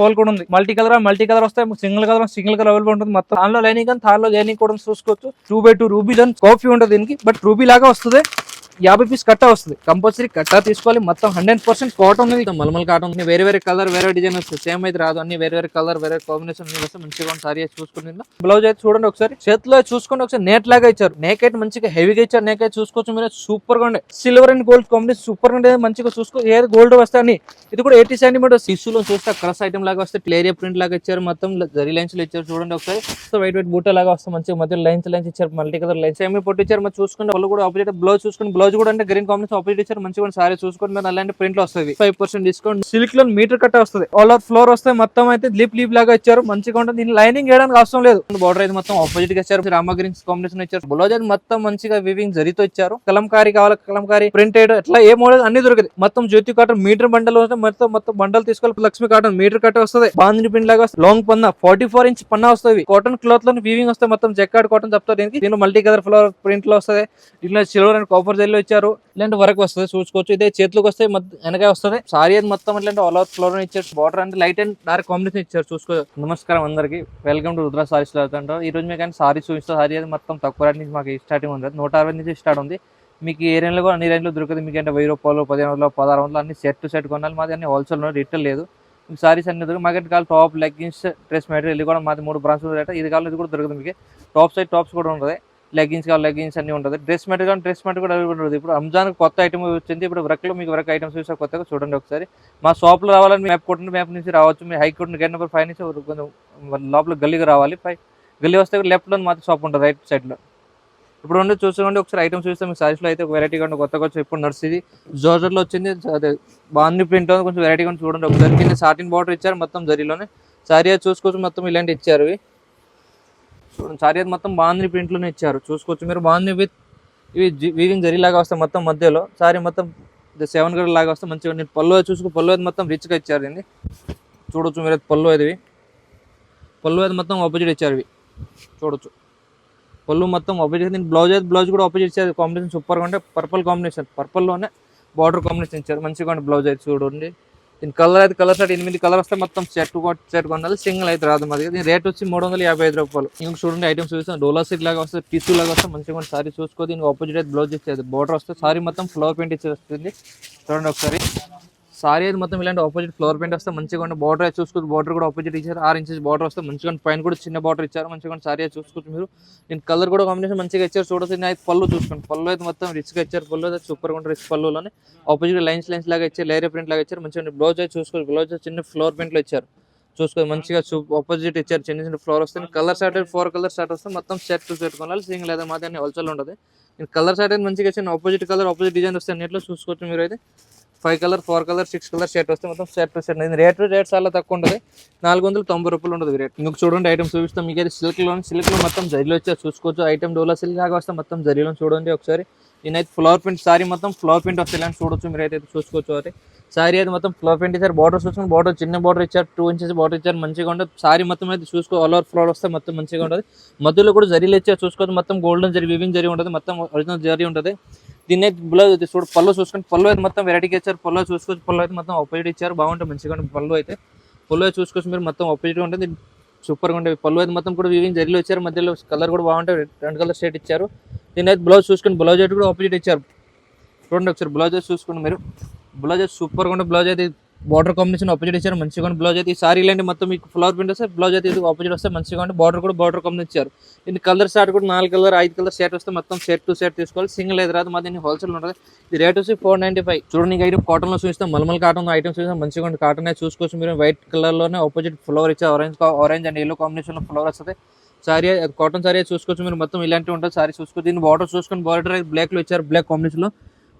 Pole కూడా ఉంది. Multi colour వస్తాయి, సింగిల్ కలర్ అవైలబుల్ ఉంటుంది. మొత్తం దానిలో లైనింగ్ కానీ థార్లో లైనింగ్ కూడా చూసుకోవచ్చు. 2x2 రూబీ దాని కాఫీ ఉంటుంది. దీనికి బట్ రూబీ లాగా వస్తుంది. 50 పీస్ కట్టా వస్తుంది. కంపల్సరీ కట్టా తీసుకోవాలి. మొత్తం 100% కాటన్ ఉంది. మల్మల్ కాటన్ ఉంది. వేరే కలర్ వేరే డిజైన్ వస్తుంది. సేమ్ అయితే రాదు. అన్ని వేరే కలర్ వేరే కాంబినేషన్ వస్తే మంచిగా సారీ చూసుకుని బ్లౌజ్ అయితే చూడండి ఒకసారి. చేతిలో చూసుకోండి ఒకసారి. నేట్ లాగా ఇచ్చారు. నేక్ అయితే మంచిగా హెవీగా ఇచ్చారు. నేక్ అయితే చూసుకోవచ్చు మీరు. సూపర్ గా ఉండే silver and gold combination super గా ఉండేది. మంచిగా చూసుకో. ఏది గోల్డ్ వస్తాయి. ఇది కూడా 80 సెంటీమీటర్స్ టిష్యూలో చూస్తే క్రస్ ఐటమ్ లాగా వస్తే క్లియర్ ప్రింట్ లాగా ఇచ్చారు. మొత్తం జరీ లైన్స్ లో ఇచ్చారు. చూడండి ఒకసారి. సో వైట్ బూట లాగా వస్తే మంచిగా మధ్య లైన్స్ ఇచ్చారు. మల్టీ కలర్ లైన్స్ ఏమి పొట్టిచ్చారు. మరి చూసుకుంటే వాళ్ళు కూడా ఆపోజిట్ బ్లౌజ్ చూసుకుని బ్లౌజ్ కూడా అంటే గ్రీన్ కాంబినేషన్ ఆపోజిట్ ఇచ్చారు. మంచిగా సారీ చూసుకుని మీరు అలాంటి ప్రింట్ లో వస్తుంది. 5% డిస్కౌంట్. సిల్క్ లో మీటర్ కట్ట వస్తుంది. ఆల్ ఓవర్ ఫ్లోర్ వస్తే మొత్తం అయితే లీప్ లాగా ఇచ్చారు. మంచిగా ఉంటుంది. దీన్ని లైనింగ్ వేయడానికి అవసరం లేదు. బార్డర్ అయితే మొత్తం ఆపోజిట్ గా ఇచ్చారు. రామా గ్రీన్స్ కాంబినేషన్ ఇచ్చారు. బ్లౌజ్ అయితే మొత్తం మంచిగా వివింగ్ జరీతో ఇచ్చారు. కలంకారీ కావాలి కలంకారీ ప్రింటెడ్ ఎట్లా ఏ మోడల్ అన్ని దొరికింది. మొత్తం జ్యోతి కాటన్ మీటర్ బండల్ వస్తే మొత్తం బండల్ తీసుకోవాలి. లక్ష్మి కాటన్ మీటర్ కట్ట వస్తుంది. బాంధిని ప్రింట్ లాగా లాంగ్ పన్నా 44 ఇంచ్ పన్నా వస్తుంది. కాటన్ క్లాత్ లో వీవింగ్ వస్తే మొత్తం జెక్కార్డ్ కాటన్ చెప్తారు. దీనికి మల్టీ కలర్ ఫ్లవర్ ప్రింట్ లో వస్తుంది. దీంట్లో సిల్వర్ అండ్ కాపర్ జెల్ ఇచ్చారు. ఇలాంటి వర్క్ వస్తుంది చూసుకోవచ్చు. ఇదే చేతులకు వస్తే వెనక వస్తుంది. సారీ అది మొత్తం ఇట్లాంటి ఆల్ ఓవర్ ఫ్లోర్ ఇచ్చారు. బార్డర్ అంటే లైట్ అండ్ డార్క్ కాంబినేషన్ ఇచ్చారు. చూసుకో. నమస్కారం అందరికి. వెల్కమ్ టు రుద్ర సారీస్ లో అంటారు. ఈ రోజు మీకు సారీ చూపిస్తా. సారీ అది మొత్తం తక్కువ రేట్ నుంచి మాకు స్టార్టింగ్ ఉంది. 160 నుంచి స్టార్ట్ ఉంది. మీకు ఏ రేంజ్ లో కూడా అన్ని రేంజ్ లో దొరుకుతుంది. మీకు అంటే 1000 రూపాయలు 1500 1600 అన్ని సెట్ టు సెట్ కొనాలి. మాది అన్ని హోల్సేల్ రిటైల్ లేదు. మీకు సారీస్ అన్ని దొరుకుతుంది. మాకు కావాలి టాప్ లెగ్గిన్స్ డ్రెస్ మెటీరియల్ ఇది కూడా మాది 3 బ్రాంచ్ రేట్. ఇది కావాలి ఇది కూడా దొరుకుతుంది. మీకు టాప్స్ కూడా ఉంటుంది. లెగ్గిన్స్ కావాలి లెగ్గిన్స్ అన్ని ఉంటుంది. డ్రెస్ మెటీరియల్ కూడా అవైలబుల్ ఉంటుంది. ఇప్పుడు రంజాన్ కొత్త ఐటమ్ వచ్చింది. ఇప్పుడు వర్క్లో మీకు వర్క్ ఐటమ్స్ చూసా కొత్తగా చూడండి ఒకసారి. మా షాప్లో రావాలని మ్యాప్ కొట్టండి. మ్యాప్ నుంచి రావచ్చు. మీ హైకోర్టు గేట్ నెంబర్ 5 నుంచి కొంచెం లోపల గల్లీకి రావాలి. గల్లీ వస్తే లెఫ్ట్లో మాత్రం షాప్ ఉంటుంది రైట్ సైడ్లో. ఇప్పుడు ఉండి చూసుకోండి ఒకసారి ఐటమ్స్ చూస్తే మీకు సారీస్లో అయితే వెరైటీగా ఉంటుంది. కొత్తగా వచ్చి ఇప్పుడు నడిచింది జోర్జర్లో వచ్చింది. అదే బాంది ప్రింట్ కొంచెం వెరైటీగా చూడండి ఒకసారి. కింద సాటిన్ బార్డర్ ఇచ్చారు మొత్తం జరీలోనే. సారీ అది చూసుకోవచ్చు మొత్తం ఇలాంటి ఇచ్చారు. చూడండి సారీ అది మొత్తం బాంది ప్రింట్లోనే ఇచ్చారు. చూసుకోవచ్చు మీరు. బాంది విత్ ఇవి వీవింగ్ జరీ లాగా వస్తాయి మొత్తం మధ్యలో. సారీ మొత్తం 7 గడ లాగా వస్తే మంచిగా. నేను పళ్ళు చూసుకో. పళ్ళు అది మొత్తం రిచ్గా ఇచ్చారు. దీన్ని చూడొచ్చు మీరు. పళ్ళు అది మొత్తం ఆపోజిట్ ఇచ్చారు. ఇవి చూడొచ్చు. పళ్ళు మొత్తం ఆపోజిట్. దీని బ్లౌజ్ కూడా ఆపోజిట్ ఇచ్చారు. కాంబినేషన్ సూపర్గా ఉంటే పర్పుల్ కాంబినేషన్. పర్పుల్లోనే బార్డర్ కాంబినేషన్ ఇచ్చారు. మంచిగా ఉంటే బ్లౌజ్ అయితే చూడండి. దీని కలర్ అయితే కలర్ సెట్ 8 కలర్ వస్తే మొత్తం సెట్ కొనాలి. సింగిల్ అయితే రాదు మాది. దీని రేట్ వచ్చి 355 రూపాయలు. ఇంకొక చూడండి ఐటమ్స్ చూస్తాం. డోలా సిక్ లాగా వస్తే టిష్యూ లాగా వస్తే మంచిగా సారీ చూసుకో. దీనికి ఆపోజిట్ అయితే బ్లౌజ్ ఇచ్చేది. బార్డర్ వస్తే సారీ మొత్తం ఫ్లవర్ పెయింట్ ఇచ్చి వస్తుంది. చూడండి ఒకసారి. సారీ అయితే మొత్తం ఇలాంటి ఆపోజిట్ ఫ్లవర్ పెయింట్ వస్తే మంచిగా ఉంటే బార్డర్ అయితే చూసుకోవచ్చు. బార్డర్ కూడా ఆపోజిట్ ఇచ్చారు. 6 ఇంచెస్ బార్డర్ వస్తే మంచిగా. పైన కూడా చిన్న బార్డర్ ఇచ్చారు. మంచిగా సారీ అయితే చూసుకోవచ్చు మీరు. దీని కలర్ కూడా కాంబినేషన్ మంచిగా ఇచ్చారు. చూడొచ్చు. అయితే పళ్ళు చూసుకోండి. పళ్ళు అయితే మొత్తం రిచ్గా ఇచ్చారు. పళ్ళు అయితే సూపర్గా ఉంటుంది. రిచ్ పళ్ళులోనే ఆపోజిట్ లైన్స్ లాగా ఇచ్చారు. లేయర్ ప్రింట్ లాగా ఇచ్చారు. మంచిగా బ్లౌజ్ అయితే చూసుకోవచ్చు. బ్లౌజ్ చిన్న ఫ్లవర్ ప్రింట్లో ఇచ్చారు. చూసుకోవాలి మంచిగా. ఆపోజిట్ ఇచ్చారు. చిన్న ఫ్లవర్ వస్తుంది. కలర్ షార్ట్ 4 కలర్ షార్ట్ వస్తే మొత్తం సెట్ టు సెట్ కొనాలి. సింగిల్ అయితే మాది అన్ని హోల్సేల్ ఉంటుంది. కలర్ షార్ట్ అయితే మంచిగా ఇచ్చిన ఆపోజిట్ కలర్ ఆపోజిట్ డిజైన్ వస్తే అన్నిట్లో చూసుకోవచ్చు మీరు. అయితే 5 కలర్ 4 కలర్ 6 కలర్ షర్ట్ వస్తే మొత్తం సెట్ టు సెట్. రేట్ చాలా తక్కువ ఉంటుంది. 490 రూపాయలు ఉంటుంది రేట్. మీకు చూడండి ఐటమ్ చూపిస్తాం. మీకు అయితే సిల్క్లో మొత్తం జరీలో వచ్చారు. చూసుకోవచ్చు. ఐటమ్ డోలా సిల్క్ లాగా వస్తే మొత్తం జరీలో చూడండి ఒకసారి. నేనైతే ఫ్లవర్ ప్రింట్ సారీ మొత్తం ఫ్లవర్ ప్రింట్ వస్తే ఇలాంటి చూడొచ్చు మీరు. అయితే చూసుకోవచ్చు. అయితే సారీ అయితే మొత్తం ఫ్లవర్ ప్రింట్ ఇచ్చారు. బార్డర్ చూసుకుని బార్డర్ చిన్న బార్డర్ ఇచ్చారు. 2 ఇంచెస్ బార్డర్ ఇచ్చారు. మంచిగా ఉంటుంది. సారీ మొత్తం అయితే చూసుకో. ఆల్ ఓవర్ ఫ్లవర్ వస్తే మొత్తం మంచిగా ఉంటుంది. మధ్యలో కూడా జరీలు ఇచ్చారు. చూసుకోవచ్చు. మొత్తం గోల్డెన్ జరీ వివింగ్ జరీ ఉంటుంది. మొత్తం ఒరిజినల్ జరీ ఉంటుంది. దీన్ని బ్లౌజ్ చూడు. పళ్ళు చూసుకొని పళ్ళు అయితే మొత్తం వెరైటీగా ఇచ్చారు. పళ్ళు చూసుకోవచ్చు. పళ్ళు అయితే మొత్తం ఆపోజిట్ ఇచ్చారు. బాగుంటుంది మంచిగా ఉంటుంది. పళ్ళు అయితే చూసుకోవచ్చు మీరు. మొత్తం ఆపోజిట్ ఉంటుంది. సూపర్గా ఉంటుంది. పళ్ళు అయితే మొత్తం కూడా వివింగ్ జరీలో ఇచ్చారు. మధ్యలో కలర్ కూడా బాగుంటుంది. 2 కలర్ షేడ్ ఇచ్చారు. దీని అయితే బ్లౌజ్ చూసుకుని బ్లౌజ్ అయితే కూడా ఆపోజిట్ ఇచ్చారు. చూడండి ఒకసారి. బ్లౌజ్ అయితే చూసుకోండి మీరు. బ్లౌజ్ అయితే సూపర్గా ఉంటుంది. బ్లౌజ్ అయితే బార్డర్ కాంబినేషన్ ఆపోజిట్ ఇచ్చారు. మంచిగా బ్లౌజ్ అయితే ఈ సారీ ఇలాంటి మొత్తం మీకు ఫ్లవర్ ప్రింట్ వస్తే బ్లౌజ్ అయితే ఇది ఆపోజిట్ వస్తే మంచిగా ఉంటే బార్డర్ కాంబినేషన్ ఇచ్చారు. దీని కలర్ షార్ట్ కూడా 4 కలర్ 5 కలర్ షర్ట్ వస్తే మొత్తం సెట్ టు సెట్ తీసుకోవాలి. సింగిల్ అయితే రాదు. మాది హోల్సేల్ ఉంటుంది. ఇది రేట్ వచ్చి 495. చూడండి. ఐటమ్ కాటన్ లో చూస్తాం. మల్మల్ కాటన్ ఐటమ్స్ చూస్తాం. మంచిగా ఉంటుంది. కాటన్ అయితే చూసుకోవచ్చు మీరు. వైట్ కలర్ లోనే ఆపోజిట్ ఫ్లవర్ ఇచ్చారు. ఆరెంజ్ అండ్ ఎల్లో కాంబినేషన్ లో ఫ్లవర్ వస్తుంది. సారీ కాటన్ సారీ చూసుకోవచ్చు మీరు. మొత్తం ఇలాంటివి ఉంటుంది. సారీ చూసుకోవచ్చు. దీని బార్డర్ చూసుకొని బార్డర్ బ్లాక్ లో ఇచ్చారు. బ్లాక్ కాంబినేషన్ లో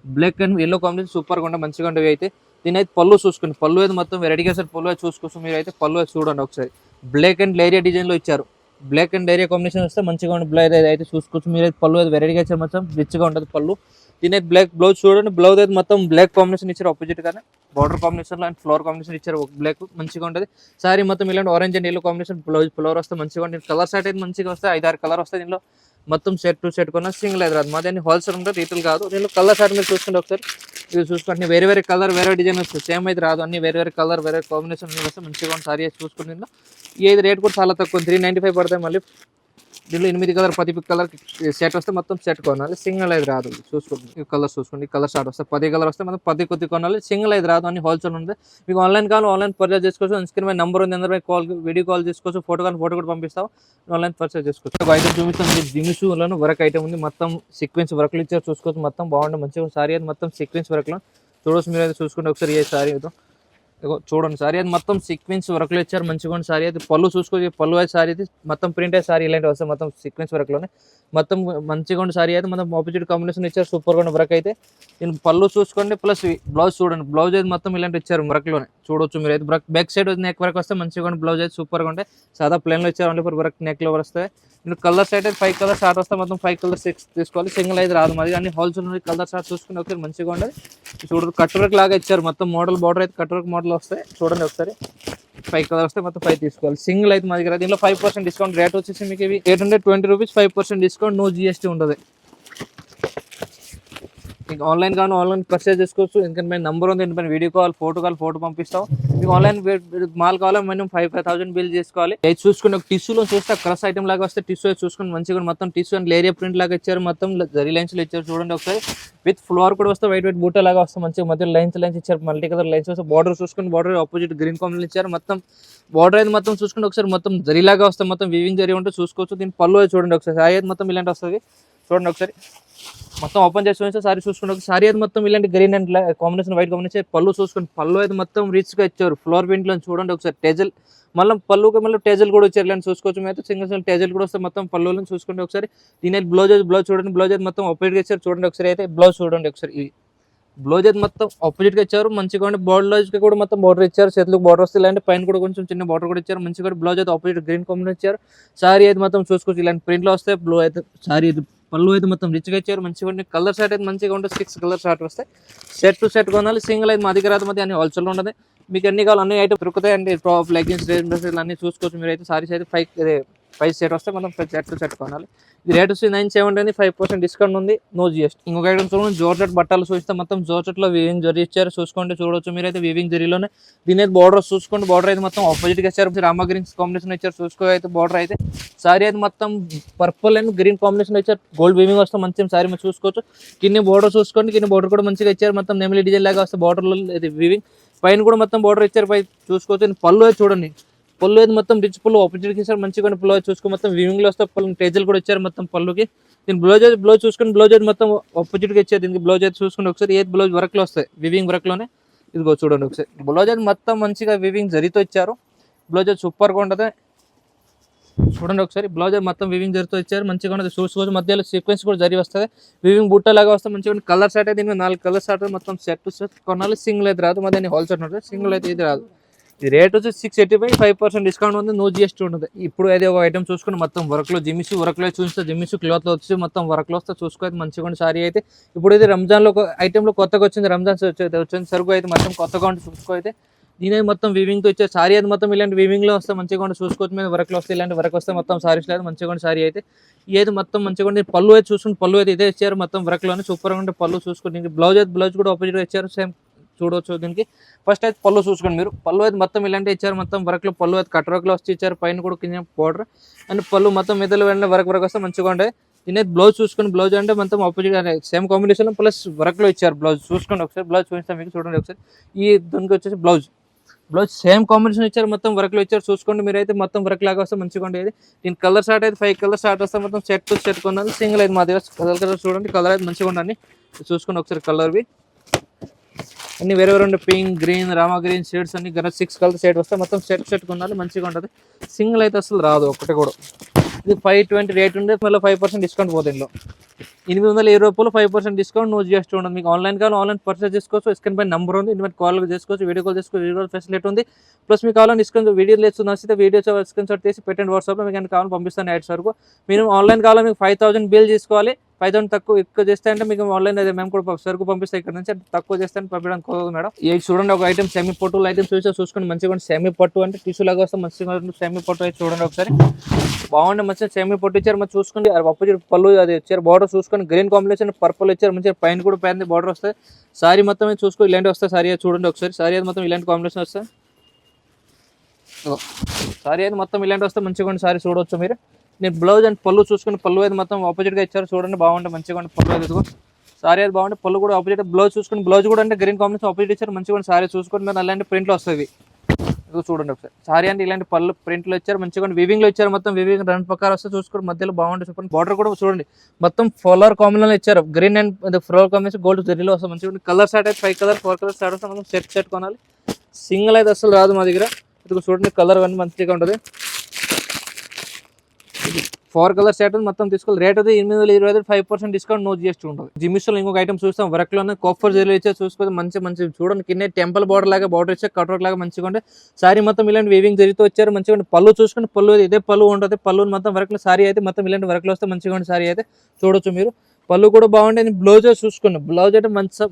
బ్లాక్ అండ్ ఎల్లో కాంబినేషన్ సూపర్గా ఉంటుంది. మంచిగా ఉండేవి. అయితే దీని అయితే పళ్ళు చూసుకోండి. పళ్ళు అయితే మొత్తం వెరైటీగా సార్. పళ్ళు అయితే చూసుకోవచ్చు మీరు. అయితే పళ్ళు అయితే చూడండి ఒకసారి. బ్లాక్ అండ్ లేరియా డిజైన్ లో ఇచ్చారు. బ్లాక్ అండ్ లేరియా కాంబినేషన్ వస్తే మంచిగా ఉంటుంది. బ్లౌజ్ అయితే చూసుకోవచ్చు మీరు. అయితే పళ్ళు అయితే వెరైటీగా ఇచ్చారు. మొత్తం రిచ్గా ఉంటుంది పళ్ళు. దీని అయితే బ్లాక్ బ్లౌజ్ చూడండి. బ్లౌజ్ అయితే మొత్తం బ్లాక్ కాంబినేషన్ ఇచ్చారు. ఆపోజిట్ గానే బార్డర్ కాంబినేషన్ లో అండ్ ఫ్లవర్ కాంబినేషన్ ఇచ్చారు. బ్లాక్ మంచిగా ఉంటుంది. సారీ మొత్తం ఇలాంటి orange and yellow combination blouse flower వస్తే మంచిగా ఉంటుంది. కలర్ షార్ట్ అయితే మంచిగా వస్తాయి. 5-6 కలర్ వస్తాయి. దీనిలో మొత్తం సెట్ టు సెట్ కొన్నా సింగిల్ అయితే రాదు. మాది అన్ని హోల్సేల్ ఉంటుంది, రీటైల్ కాదు. దీనిలో కలర్ షార్ట్ మీరు చూసుకుంటే ఒకసారి ఇది చూసుకుంటే వేరే వేరే కలర్ వేరే డిజైన్ వస్తుంది, సేమ్ అయితే రాదు. అన్ని వేరే వేరే కలర్ వేరే కాంబినేషన్ వస్తే మంచిగా సారీ చూసుకుని ఈ రేట్ కూడా చాలా తక్కువ 395 పడతాయి. మళ్ళీ దీనిలో 8 కలర్ 10 కలర్ సెట్ వస్తే మొత్తం సెట్ కొనాలి, సింగిల్ అయితే రాదు. చూసుకోండి ఈ కలర్ చూసుకోండి, ఈ కలర్ స్టార్ట్ వస్తే 10 కలర్ వస్తే మనం 10 కొద్ది కొనాలి, సింగిల్ అయితే రాదు. అన్ని హోల్సేల్ ఉంది. మీకు ఆన్లైన్ కావాలి ఆన్లైన్ పర్చేస్ చేసుకోవచ్చు. స్క్రీన్ మీద నెంబర్ ఉంది, అందరూ కాల్ వీడియో కాల్ చేసుకోవచ్చు. ఫోటో కానీ ఫోటో కూడా పంపిస్తాం, ఆన్లైన్ పర్చేస్ చేసుకోవచ్చు. ఒక ఐటమ్ చూపిస్తాం, జిమ్స్లో వర్క్ ఐటమ్ ఉంది, మొత్తం సీక్వెన్స్ వర్క్లు ఇచ్చారు. చూసుకోవచ్చు మొత్తం బాగుంటుంది మంచిగా సారీ అది మొత్తం సీక్వెన్స్ వర్క్లో చూడవచ్చు. మీరు అయితే చూసుకుంటే ఒకసారి ఏ సారీ చూడండి, సారీ అది మొత్తం సీక్వెన్స్ వర్క్లో ఇచ్చారు మంచిగా. సారీ అయితే పళ్ళు చూసుకోవచ్చు, పళ్ళు అయితే సారీ అయితే మొత్తం ప్రింట్ అయితే సారీ ఇలాంటి వస్తాయి మొత్తం సీక్వెన్స్ వర్క్లోనే మొత్తం మంచిగా ఉండే సారీ అయితే మొత్తం ఆపోజిట్ కాంబినేషన్ ఇచ్చారు. సూపర్గా ఉండే వర్క్ అయితే దీని పళ్ళు చూసుకోండి, ప్లస్ బ్లౌజ్ చూడండి, బ్లౌజ్ అయితే మొత్తం ఇలాంటి ఇచ్చారు వర్క్లోనే చూడవచ్చు. మీరు అయితే బ్యాక్ సైడ్ నెక్ వర్క్ వస్తే మంచిగా ఉండే బ్లౌజ్ అయితే సూపర్గా ఉంటాయి. సాదా ప్లేన్లో ఇచ్చారు, ఓన్లీ ఫర్ వర్క్ నెక్లో వస్తాయి. మీరు కలర్ సెట్ అయితే 5 కలర్ షార్ట్ వస్తే మొత్తం 5 కలర్ 6 తీసుకోవాలి, సింగిల్ అయితే రాదు. మరి అన్ని హోల్సేల్ కలర్ షార్ట్ చూసుకుని ఒకసారి మంచిగా ఉండదు. చూడండి కట్ వర్క్ లాగా ఇచ్చారు మొత్తం మోడల్, బార్డర్ అయితే కట్ వర్క్ మోడల్ వస్తాయి. చూడండి ఒకసారి 5 కలర్ వస్తే మొత్తం 5 తీసుకోవాలి, సింగిల్ అయితే మా దగ్గర. దీనిలో 5% డిస్కౌంట్ రేట్ వచ్చేసి మీకు ఇవి 820 రూపీస్, 5% డిస్కౌంట్, నో జిఎస్టీ ఉంటుంది. మీకు ఆన్లైన్ కానీ ఆన్లైన్ పర్చేస్ చేసుకోవచ్చు. ఎందుకంటే మేము నెంబర్ ఉంది, ఎందుకంటే వీడియో కాల్ ఫోటో పంపిస్తాం. మీకు ఆన్లైన్ మాల్ కావాలి మినిమం 5,000 బిల్ చేసుకోవాలి. ఇది చూసుకుని ఒక టిష్యూలో చూస్తే క్రస్ ఐటమ్ లాగా వస్తే టిష్యూ చూసుకుని మంచిగా మొత్తం టిష్యూ అండ్ లేరియా ప్రింట్ లాగా ఇచ్చారు, మొత్తం రిలయన్స్లో ఇచ్చారు. చూడండి ఒకసారి విత్ ఫ్లోర్ కూడా వస్తే వైట్ బూటా లాగా వస్తే మంచిగా మధ్య లైన్స్ ఇచ్చారు, మల్టీ కలర్ లైన్స్ వస్తే బార్డర్ చూసుకుని బార్డర్ ఆపోజిట్ గ్రీన్ కాంబినేషన్ ఇచ్చారు. మొత్తం బార్డర్ అయితే మొత్తం చూసుకుంటే ఒకసారి మొత్తం జరీలాగా వస్తే మొత్తం వీవింగ్ జరీ ఉంటే చూసుకోవచ్చు. దీని పళ్ళు చూడండి ఒకసారి, సారీ అయితే మొత్తం ఇలాంటి వస్తుంది. చూడండి ఒకసారి మొత్తం ఓపెన్ చేసి సారీ చూసుకుంటే సారీ అయితే మొత్తం ఇలాంటి green and combination white combination. పళ్ళు చూసుకోండి, పళ్ళు అయితే మొత్తం రిచ్గా ఇచ్చారు ఫ్లోర్ ప్రింట్లో. చూడండి ఒకసారి టెజల్, మళ్ళీ పళ్ళుకి మళ్ళీ టెజల్ కూడా వచ్చారు ఇలాంటి చూసుకోవచ్చు. మేము అయితే సింగిల్ టెజల్ కూడా వస్తే మొత్తం పళ్ళులను చూసుకోండి ఒకసారి. దీని బ్లౌజ్ చూడండి, బ్లౌజ్ అయితే మొత్తం ఆపోజిట్గా ఇచ్చారు. చూడండి ఒకసారి అయితే బ్లౌజ్ చూడండి ఒకసారి, ఇది బ్లౌజ్ అయితే మొత్తం ఆపోజిట్గా ఇచ్చారు మంచిగా. బ్లౌజ్కి కూడా మొత్తం బార్డర్ ఇచ్చారు, చేతులకు బార్డర్ వస్తే ఇలాంటి పైన కూడా కొంచెం చిన్న బార్డర్ కూడా ఇచ్చారు మంచిగా. బ్లౌజ్ అయితే ఆపోజిట్ గ్రీన్ కాంబినేషన్ ఇచ్చారు. సారీ అయితే మొత్తం చూసుకోవచ్చు ఇలాంటి ప్రింట్లో వస్తే. బ్లూ అయితే సారీ అయితే పళ్ళు అయితే మొత్తం రిచ్గా ఇచ్చారు మంచిగా. కలర్ షార్ట్ అయితే మంచిగా ఉంటుంది, 6 కలర్ షార్ట్ వస్తాయి. సెట్ టు సెట్ కొనాలి, సింగిల్ అయితే మా దగ్గర రాదు. మధ్య అన్ని హోల్సేల్ ఉండదు. మీకు ఎన్ని కావాలి అన్ని ఐటమ్ దొరుకుతాయి అండి. టాప్ లెగ్గిన్స్ డ్రెస్సెస్ అన్ని చూసుకోవచ్చు. మీరు అయితే సారీస్ అయితే 5 సెట్ వస్తే మనం సెట్ టు సెట్ కొనాలి. ఇది రేట్ వచ్చి 970, 5% డిస్కౌంట్ ఉంది, నో జిఎస్టీ. ఇంకొక ఐటమ్ చూడండి, జోర్జెట్ బట్టలు చూస్తే మొత్తం జోర్జెట్లో వీవింగ్ జరీ ఇచ్చారు. చూసుకోండి చూడవచ్చు మీరు అయితే వీవింగ్ జరీలోనే. దీని అయితే బార్డర్ చూసుకోండి, బార్డర్ అయితే మొత్తం ఆపోజిట్గా ఇచ్చారు, రామా గ్రీన్స్ కాంబినేషన్ ఇచ్చారు. చూసుకో అయితే బార్డర్ అయితే సారీ అయితే మొత్తం పర్పుల్ అండ్ గ్రీన్ కాంబినేషన్ ఇచ్చారు. గోల్డ్ వీవింగ్ వస్తే మంచిగా సారీ మీరు చూసుకోవచ్చు. కింద బార్డర్ చూసుకోండి, కింద బార్డర్ కూడా మంచిగా ఇచ్చారు. మొత్తం నెమిలి డిజైన్ లాగా వస్తే బార్డర్లో ఇది వీవింగ్. పైన కూడా మొత్తం బార్డర్ ఇచ్చారు, పై చూసుకోవచ్చు. పళ్ళు అయితే చూడండి, పళ్ళు అయితే మొత్తం రిచ్ పళ్ళు ఆపోజిట్కి ఇచ్చారు మంచిగా. పళ్ళు చూసుకుని మొత్తం వీవింగ్ లో వస్తే పళ్ళు టేజల్ కూడా ఇచ్చారు మొత్తం పళ్ళుకి. దీని బ్లౌజ్ చూసుకుని బ్లౌజ్ అయితే మొత్తం ఆపోజిట్గా ఇచ్చారు. దీనికి బ్లౌజ్ అయితే చూసుకుని ఒకసారి ఏ బ్లౌజ్ వర్క్ లో వస్తాయి, వివింగ్ వర్క్ లోనే. ఇదిగో చూడండి ఒకసారి బ్లౌజ్ అయితే మొత్తం మంచిగా వివింగ్ జరీతో ఇచ్చారు. బ్లౌజ్ అయితే సూపర్ గా ఉంటుంది. చూడండి ఒకసారి బ్లౌజ్ అయితే మొత్తం వివింగ్ జరీతో ఇచ్చారు మంచిగా ఉంటుంది. చూసుకోవచ్చు మధ్యలో సీక్వెన్స్ కూడా జరి వస్తుంది, వివింగ్ బుట్ట లాగా వస్తే మంచిగా. కలర్ షార్ట్ అయితే దీనికి 4 కలర్ షార్ట్ మొత్తం సెట్ టు సెట్ కొనాలి, సింగిల్ అయితే రాదు. మధ్య హోల్సేల్ ఉంటుంది, సింగిల్ అయితే ఇది రాదు. ఈ రేట్ వచ్చి 685, 5% డిస్కౌంట్ ఉంది, నో జిఎస్టీ ఉంటుంది. ఇప్పుడు అయితే ఒక ఐటమ్ చూసుకుని మొత్తం వర్క్లో జిమ్మిస్ వర్క్లో చూస్తే జిమ్మిస్ క్లాత్లో వచ్చి మొత్తం వర్క్లో వస్తే చూసుకోవాలి మంచిగా సారీ అయితే. ఇప్పుడు ఇది రంజాన్లో ఒక ఐటెంలో కొత్తగా వచ్చింది, రంజాన్ వచ్చింది సరుకు అయితే మొత్తం కొత్తగా ఉంటే చూసుకో అయితే. దీని మొత్తం వీవింగ్తో వచ్చే సారీ అయితే మొత్తం ఇలాంటి వీవింగ్లో వస్తే మంచిగా ఉంటే చూసుకోవచ్చు. మీద వర్క్లో వస్తే ఇలాంటి వర్క్ వస్తే మొత్తం సారీస్ లేదు మంచిగా ఉండే సారీ అయితే. ఇది మొత్తం మంచిగా ఉండి పళ్ళు అయితే చూసుకుని పళ్ళు అయితే ఇదే ఇచ్చారు మొత్తం వర్క్లోనే సూపర్గా ఉంటే పళ్ళు చూసుకుని. బ్లౌజ్ కూడా ఆపోజిట్గా ఇచ్చారు సేమ్ చూడవచ్చు. దీనికి ఫస్ట్ అయితే పళ్ళు చూసుకోండి మీరు, పళ్ళు అయితే మొత్తం ఇలాంటి ఇచ్చారు మొత్తం వర్క్లో. పళ్ళు అయితే కట్ వర్క్లో వచ్చి ఇచ్చారు, పైన కూడా కింద బార్డర్ అండ్ పళ్ళు మొత్తం మిద్దలు వెంటనే వర్క్ వస్తే మంచిగా ఉంటాయి. దీని బ్లౌజ్ చూసుకుని బ్లౌజ్ అంటే మొత్తం ఆపోజిట్ సేమ్ కాంబినేషన్ ప్లస్ వర్క్లో ఇచ్చారు. బ్లౌజ్ చూసుకోండి ఒకసారి, బ్లౌజ్ చూపిస్తాను మీకు చూడండి ఒకసారి. ఈ దానికి వచ్చేసి బ్లౌజ్ సేమ్ కాంబినేషన్ ఇచ్చారు, మొత్తం వర్క్లో ఇచ్చారు. చూసుకోండి మీరు అయితే మొత్తం వర్క్ లాగా వస్తే మంచిగా ఉండేది. దీని కలర్ షార్ట్ అయితే 5 కలర్ షార్ట్ వస్తే మొత్తం సెట్ టు సెట్ కొన్నాను, సింగిల్ అయితే మా దగ్గర కలర్ చూడండి. కలర్ అయితే మంచిగా ఉండండి, చూసుకోండి ఒకసారి. కలర్వి అన్ని వేరే ఉండే pink, green, Rama green shades అన్ని 6 కలర్ షేడ్ వస్తే మొత్తం సెట్ కొనాలి మంచిగా ఉంటుంది. సింగిల్ అయితే అసలు రాదు ఒకటి కూడా. ఇది 520 రేట్ ఉండే, మళ్ళీ 5% డిస్కౌంట్ పోతుంది. ఇందులో 820 రూపాయలు 5% డిస్కౌంట్, నో జిఎస్టీ ఉండదు. మీకు ఆన్లైన్ కావాలి ఆన్లైన్ పర్చేస్ చేసుకోవచ్చు. స్క్రీన్ పై నెంబర్ ఉంది, ఇంటి కాల్ చేసుకోవచ్చు, వీడియో కాల్ చేసుకోవచ్చు, వీడియో ఫెసిలిటీ ఉంది. ప్లస్ మీకు కావాలని డిస్కౌంట్ వీడియో లేదు నచ్చితే వీడియో స్క్రీన్ షాట్ తీసి పెట్టండి వాట్సాప్లో. మీకు కావాలని పంపిస్తాను యాడ్స్ వరకు. మీరు ఆన్లైన్ కావాలి మీకు 5000 బిల్ చేసుకోవాలి. 5000 ఎక్కువ చేస్తే అంటే మీకు ఆన్లైన్ అయితే మేము కూడా సరుకు పంపిస్తాం ఇక్కడ నుంచి. తక్కువ చేస్తే పంపించడానికి కుదరదు మేడం. ఈ చూడండి ఒక ఐటమ్ సెమీ పట్టు ఐటమ్ చూసుకోండి మంచిగా. సెమీ పట్టు అంటే టిష్యూ లాగా వస్తే మంచిగా సెమీ పట్టు అయితే చూడండి ఒకసారి. బాగుండే మంచిగా సెమీ పొట్టు ఇచ్చారు. మరి చూసుకుని ఆపోజిట్ పళ్ళు అది ఇచ్చారు. బార్డర్ చూసుకొని గ్రీన్ కాంబినేషన్ పర్పుల్ ఇచ్చారు. మంచిగా పైన కూడా పైన బార్డర్ వస్తాయి. సారీ మొత్తం చూసుకో ఇలాంటి వస్తాయి. సారీ చూడండి ఒకసారి. సారీ అది మొత్తం ఇలాంటి కాంబినేషన్ వస్తాయి. సారీ అయితే మొత్తం ఇలాంటి వస్తే మంచిగా సారీ చూడవచ్చు మీరు. నేను బ్లౌజ్ అండ్ పళ్ళు చూసుకుని పళ్ళు అయితే మొత్తం ఆపోజిట్గా ఇచ్చారు. చూడండి బాగుంటుంది మంచిగా పళ్ళు అయితే సారీ అయితే బాగుంటుంది. పళ్ళు కూడా ఆపోజిట్ బ్లౌజ్ చూసుకుని బ్లౌజ్ కూడా అంటే గ్రీన్ కాంబినేషన్ ఆపోజిట్ ఇచ్చారు. మంచిగా సారీ చూసుకొని మీరు అలాంటి ప్రింట్లో వస్తుంది. ఇది చూడండి ఒకసారి. సారీ అంటే ఇలాంటి పళ్ళు ప్రింట్లో ఇచ్చారు. మంచిగా వివింగ్లో ఇచ్చారు. మొత్తం వివింగ్ రెండు ప్రకారం వస్తే చూసుకొని మధ్యలో బాగుంటుంది. చెప్పండి బార్డర్ కూడా చూడండి మొత్తం ఫ్లవర్ కాంబినేషన్ ఇచ్చారు. Green and flower combination gold జరీలో వస్తుంది. మంచిగా కలర్ స్టార్ట్ అయితే 5 కలర్ 4 కలర్ స్టార్ట్ వస్తే మనం సెట్ కొనాలి. సింగిల్ అయితే అసలు రాదు మా దగ్గర. ఇది చూడండి కలర్ అన్నీ మంచిగా ఉంటుంది. 4 కలర్ సెట్ మొత్తం తీసుకోవాలి. రేట్ అయితే 825 5% డిస్కౌంట్ నో GST ఉంటుంది. జిమిస్లో ఇంకొక ఐటమ్ చూస్తాం. వర్క్లోనే కాఫర్ జరీ ఇచ్చే చూసుకోవాలి. మంచి చూడండి కింద టెంపుల్ బార్డర్ లాగా బార్డర్ ఇచ్చే కట్వర్క్ లాగా మంచిగా ఉంటే సారీ మొత్తం ఇలాంటి వీవింగ్ జరీతో వచ్చారు. మంచిగా పళ్ళు చూసుకుని పళ్ళు ఇదే పళ్ళు ఉంటుంది. పళ్ళు మొత్తం వర్క్లో సారీ అయితే మొత్తం ఇలాంటి వర్క్లో వస్తే మంచిగా ఉండే సారీ అయితే చూడొచ్చు మీరు. పళ్ళు కూడా బాగుంటుంది. బ్లౌజ్ చూసుకోండి. బ్లౌజ్ అయితే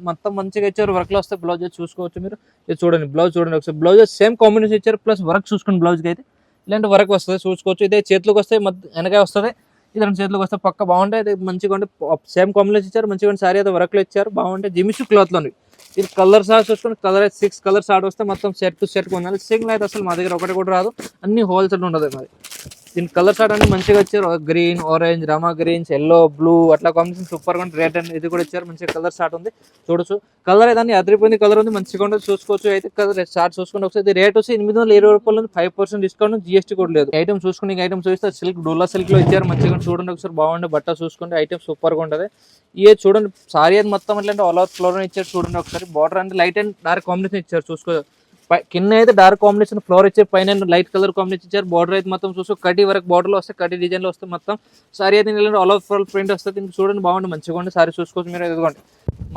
మొత్తం మంచిగా ఇచ్చారు. వర్క్లో వస్తే బ్లౌజ్ చూసుకోవచ్చు మీరు. ఇది చూడండి బ్లౌజ్ చూడండి ఒకసారి. బ్లౌజ్ సేమ్ కాంబినేషన్ ఇచ్చారు. ప్లస్ వర్క్ చూసుకోండి. బ్లౌజ్కి అయితే ఇలాంటి వర్క్ వస్తుంది చూసుకోవచ్చు. ఇదే చేతులకు వస్తే వెనక వస్తుంది. ఇది రెండు చేతులకు వస్తే పక్క బాగుంటాయి. ఇది మంచిగా ఉంటే సేమ్ కాంబినేషన్ ఇచ్చారు. మంచిగా సారీ అయితే వర్క్లో ఇచ్చారు. బాగుంటాయి. జిమిష్ క్లాత్లోని ఇది కలర్ సార్ చూసుకొని కలర్ అయితే 6 కలర్స్ ఆర్డర్ వస్తే మొత్తం సెట్ టు సెట్ కొనాలి. సింగిల్ అయితే అసలు మా దగ్గర ఒకటి కూడా రాదు. అన్ని హోల్సేల్ ఉండదు మరి. దీని కలర్ షార్ట్ అన్ని మంచిగా వచ్చారు. గ్రీన్ ఆరెంజ్ రామా గ్రీన్స్ ఎల్లో బ్లూ అట్లా కాంబినేషన్ సూపర్గా ఉంటుంది. రెడ్ అండ్ ఇది కూడా ఇచ్చారు. మంచిగా కలర్ షార్ట్ ఉంది చూడొచ్చు. కలర్ అయితే అన్ని అదిరిపోయింది. కలర్ ఉంది మంచిగా ఉంటుంది చూసుకోవచ్చు. అయితే కలర్ షార్ట్ చూసుకుంటే ఒకసారి రేట్ వచ్చి 820 రూపాయలు ఉంది. 5% డిస్కౌంట్ GST కూడా లేదు. ఐటమ్ చూసుకుని ఐటమ్ చూస్తే సిల్క్ డోలా సిల్క్ లో ఇచ్చారు. మంచిగా చూడండి ఒకసారి. బాగుండే బట్ట చూసుకుంటే ఐటమ్ సూపర్గా ఉంటుంది. ఇదే చూడండి సారీ అయితే మొత్తం అట్లా ఆల్ ఓవర్ ఫ్లోర్ ఇచ్చారు. చూడండి ఒకసారి. బార్డర్ అంటే లైట్ అండ్ డార్క్ కాంబినేషన్ ఇచ్చారు చూసుకో. కింద అయితే డార్క్ కాంబినేషన్ ఫ్లోర్ ఇచ్చే పైన లైట్ కలర్ కాంబినేషన్ ఇచ్చారు. బార్డర్ అయితే మొత్తం చూసుకో కటి వరకు బార్డర్లో వస్తే కటి డిజైన్లో వస్తే మొత్తం సారీ అయితే ఆల్ ఓవర్ ఫ్లోర్ ప్రింట్ వస్తుంది. చూడండి బాగుంటుంది మంచిగా ఉండి సారీ చూసుకోవచ్చు మీరు. ఎదుగుకోండి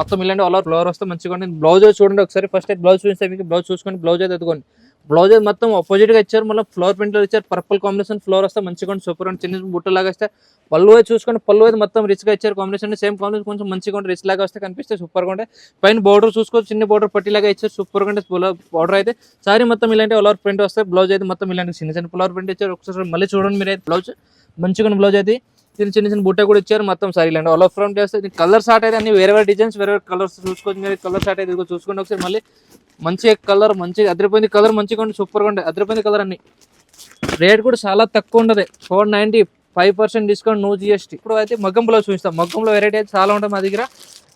మొత్తం ఇలాంటి ఆల్ ఓవర్ ఫ్లోర్ వస్తే మంచిగా ఉంటుంది. బ్లౌజ్ చూడండి ఒకసారి. ఫస్ట్ అయితే బ్లౌజ్ చూస్తే మీకు బ్లౌజ్ చూసుకోండి. బ్లౌజ్ అయితే ఎదుగుకోండి. బ్లౌజ్ అయితే మొత్తం ఆపోజిట్గా ఇచ్చారు. మళ్ళీ ఫ్లోర్ ప్రింట్లో ఇచ్చారు. పర్పుల్ కాంబినేషన్ ఫ్లోర్ వస్తే మంచిగా సూపర్ ఉంటుంది. చిన్న బుట్టలాగా వస్తే పళ్ళు అయితే చూసుకోండి. పళ్ళు అయితే మొత్తం రిచ్గా ఇచ్చారు. కాంబినేషన్ సేమ్ కాంబినేషన్ కొంచెం మంచిగా ఉంటుంది. రిచ్ లాగా వస్తే కనిపిస్తే సూపర్గా ఉంటాయి. పైన బార్డర్ చూసుకోవచ్చు. చిన్న బార్డర్ పట్టిలాగా ఇచ్చారు. సూపర్గా ఉంటుంది బార్డర్ అయితే. సారీ మొత్తం ఇలాంటి ఫ్లవర్ ప్రింట్ వస్తాయి. బ్లౌజ్ అయితే మొత్తం ఇలాంటి చిన్న ఫ్లవర్ ప్రింట్ ఇచ్చారు. ఒకసారి మళ్ళీ చూడండి మీరు అయితే బ్లౌజ్ మంచిగా బ్లౌజ్ అయితే చిన్న బుట్ట కూడా ఇచ్చారు. మొత్తం సారీ ఇలాంటి ఆల్ ఫ్రమ్ చేస్తే కలర్ షార్ట్ అయితే అన్ని వేరే డిజైన్స్ వేరే కలర్స్ చూసుకోవచ్చు మీరు. కలర్ షార్ట్ అయితే చూసుకోండి ఒకసారి. మళ్ళీ మంచి కలర్ మంచిగా అదిరిపోయింది. కలర్ మంచిగా ఉండి సూపర్గా ఉంటుంది. అదిరిపోయింది కలర్ అన్ని. రేట్ కూడా చాలా తక్కువ ఉండదు. 490 5% డిస్కౌంట్ నో GST. ఇప్పుడు అయితే మగ్గం బ్లౌజ్ చూపిస్తాం. మగ్గంలో వెరైటీ అయితే చాలా ఉంటుంది మా దగ్గర.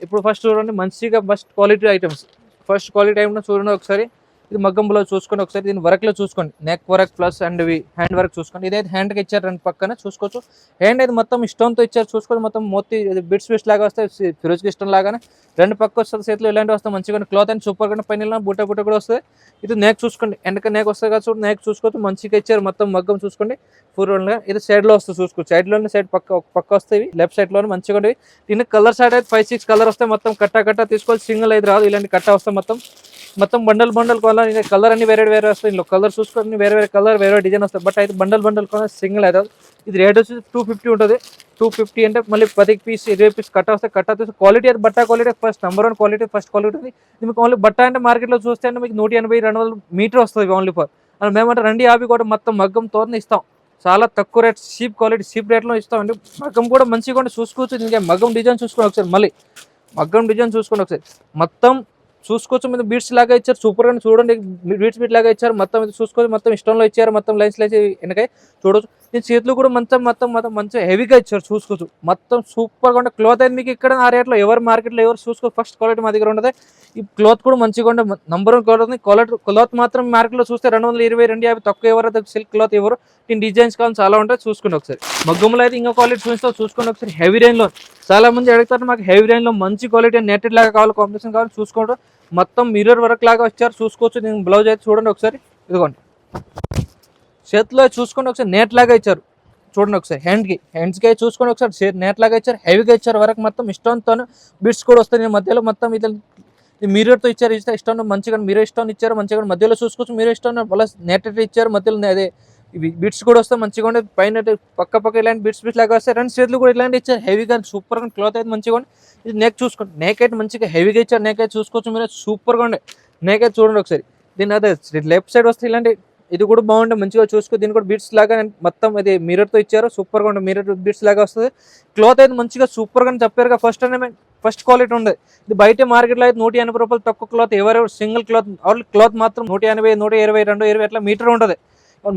ఇప్పుడు ఫస్ట్ చూడండి మంచిగా first quality items. First quality items చూడండి ఒకసారి. ఇది మగ్గం బ్లౌజ్ చూసుకోండి ఒకసారి. దీని వర్క్లో చూసుకోండి. Neck work plus and hand work చూసుకోండి. ఇదైతే హ్యాండ్కి ఇచ్చారు. రెండు పక్కన చూసుకోవచ్చు. హ్యాండ్ అయితే మొత్తం స్టోన్తో ఇచ్చారు చూసుకోండి. మొత్తం మోతి బిట్స్ లాగా వస్తాయి. ఫిరోజ్కి ఇష్టం లాగానే రెండు పక్క వస్తుంది. చేతిలో ఇలాంటివి వస్తాయి మంచిగా. క్లాత్ అని సూపర్గా పైన బుట్ట కూడా వస్తుంది. ఇది నెక్ చూసుకోండి. వెనక నెక్ వస్తుంది కదా చూడండి. నెక్ చూసుకోవచ్చు మంచిగా ఇచ్చారు. మొత్తం మగ్గం చూసుకోండి. పూర్వంగా ఇది సైడ్లో వస్తుంది చూసుకోవచ్చు. సైడ్లోనే సైడ్ పక్క వస్తాయి. లెఫ్ట్ సైడ్లోనే మంచిగా ఉండేవి. దీనికి కలర్ సైడ్ అయితే 5-6 కలర్ వస్తాయి. మొత్తం కట్ట తీసుకోవాలి. సింగిల్ అయితే రాదు. ఇలాంటి కట్ట వస్తాయి మొత్తం బండల్ కలర్ అన్ని వేరే వస్తాయి. ఇందులో కలర్ చూసుకొని వేరే కలర్ వేరే డిజైన్ వస్తాయి. బట్ అయితే బండల్ కొన సింగిల్ అయితే ఇది రేట్ వచ్చి 250 ఉంటుంది. 250 అంటే మళ్ళీ 10 పీస్ 20 పీస్ కట్ట వస్తాయి. కట్ట తీసి క్వాలిటీ అయితే బట్ట quality first number 1 quality first quality ఉంది. మీకు ఓన్లీ బట్ట అంటే మార్కెట్లో చూస్తే అంటే మీకు 180-200 మీటర్ వస్తుంది ఓన్లీ ఫర్. అని మేమంటే 250 కూడా మొత్తం మగ్గం తోనే ఇస్తాం. చాలా తక్కువ రేట్ చీప్ క్వాలిటీ చీప్ రేట్లో ఇస్తామండి. మగ్గం కూడా మంచిగా ఉంటే చూసుకోవచ్చు. ఇంకా మగ్గం డిజైన్ చూసుకోండి ఒకసారి. మళ్ళీ మగ్గం డిజైన్ చూసుకోండి ఒకసారి. మొత్తం చూసుకోవచ్చు. మీద బీట్స్ లాగా ఇచ్చారు. సూపర్గా చూడండి. బీట్ లాగా ఇచ్చారు. మొత్తం ఇది చూసుకోవచ్చు. మొత్తం ఇష్టంలో ఇచ్చారు. మొత్తం లైన్స్ వెనకాయ చూడవచ్చు. నేను చేతులు కూడా మొత్తం మంచిగా హెవీగా ఇచ్చారు చూసుకోవచ్చు. మొత్తం సూపర్గా ఉండే క్లాత్ అయితే మీకు ఇక్కడ ఆ రేట్లో ఎవరు మార్కెట్లో ఎవరు చూసుకోవచ్చు. ఫస్ట్ క్వాలిటీ మా దగ్గర ఉండదు. ఈ క్లాత్ కూడా మంచిగా ఉండే నంబర్ 1 క్వాలిటీ ఉంది. క్లాత్ మాత్రం మార్కెట్లో చూస్తే 220-250 తక్కువ ఎవరు సిల్క్ క్లాత్ ఎవరు. దీని డిజైన్స్ కావాలి చాలా ఉంటాయి. చూసుకోండి ఒకసారి. మగ్గంలో అయితే ఇంకా క్వాలిటీ చూపిస్తాం. చూసుకోండి ఒకసారి. హెవీ రేంజ్లో చాలా మంది అడుగుతారు మాకు హెవీ రేంజ్లో మంచి క్వాలిటీ నెట్టెడ్ లాగా కావాలి కాంబినేషన్ కావాలి చూసుకోండి. మొత్తం మిర్రర్ వర్క్ లాగా వచ్చారు చూసుకోవచ్చు. నేను బ్లౌజ్ అయితే చూడండి ఒకసారి. ఇదిగోండి చేతిలో చూసుకోండి ఒకసారి. నెట్ లాగా ఇచ్చారు చూడండి ఒకసారి. హ్యాండ్స్కి అయితే చూసుకోండి ఒకసారి. నెట్ లాగా ఇచ్చారు. హెవీగా ఇచ్చారు. వరకు మొత్తం ఇష్టంతో బిట్స్ కూడా వస్తాయి. నేను మధ్యలో మొత్తం ఇది మిర్రర్తో ఇచ్చారు. ఇష్టం మంచిగా మిర్రర్ ఇష్టం ఇచ్చారు. మంచిగా మధ్యలో చూసుకోవచ్చు. మిర్రర్ ఇష్టం ప్లస్ నెట్ ఇచ్చారు. మధ్యలో అదే ఇవి బిట్స్ కూడా వస్తాయి మంచిగా ఉండే. పైన పక్క ఇలాంటి బిట్స్ లాగా వస్తాయి. రెండు చేతులు కూడా ఇలాంటి ఇచ్చారు. హెవీగా సూపర్గా క్లాత్ అయితే మంచిగా ఉండి. ఇది నెక్ చూసుకోండి. నెక్ అయితే మంచిగా హెవీగా ఇచ్చారు. నెక్ అయితే చూసుకోవచ్చు మీరు. సూపర్గా ఉండే నెక్ అయితే చూడండి ఒకసారి. దీని అదే లెఫ్ట్ సైడ్ వస్తే ఇలాంటి ఇది కూడా బాగుంటుంది, మంచిగా చూసుకో. దీని కూడా బీట్స్ లాగా మొత్తం ఇది మిర్రర్ తో ఇచ్చారు, సూపర్ గా ఉంటుంది. మిర్రర్ బీట్స్ లాగా వస్తుంది. క్లాత్ అయితే మంచిగా సూపర్ గా చెప్పారు. ఫస్ట్ క్వాలిటీ ఉంది. ఇది బయట మార్కెట్ లో అయితే 180 రూపాయలు తక్కువ క్లాత్. ఎవరెవరు సింగిల్ క్లాత్ క్లాత్ మాత్రం 180, 120, 220 అట్లా మీటర్ ఉంటుంది.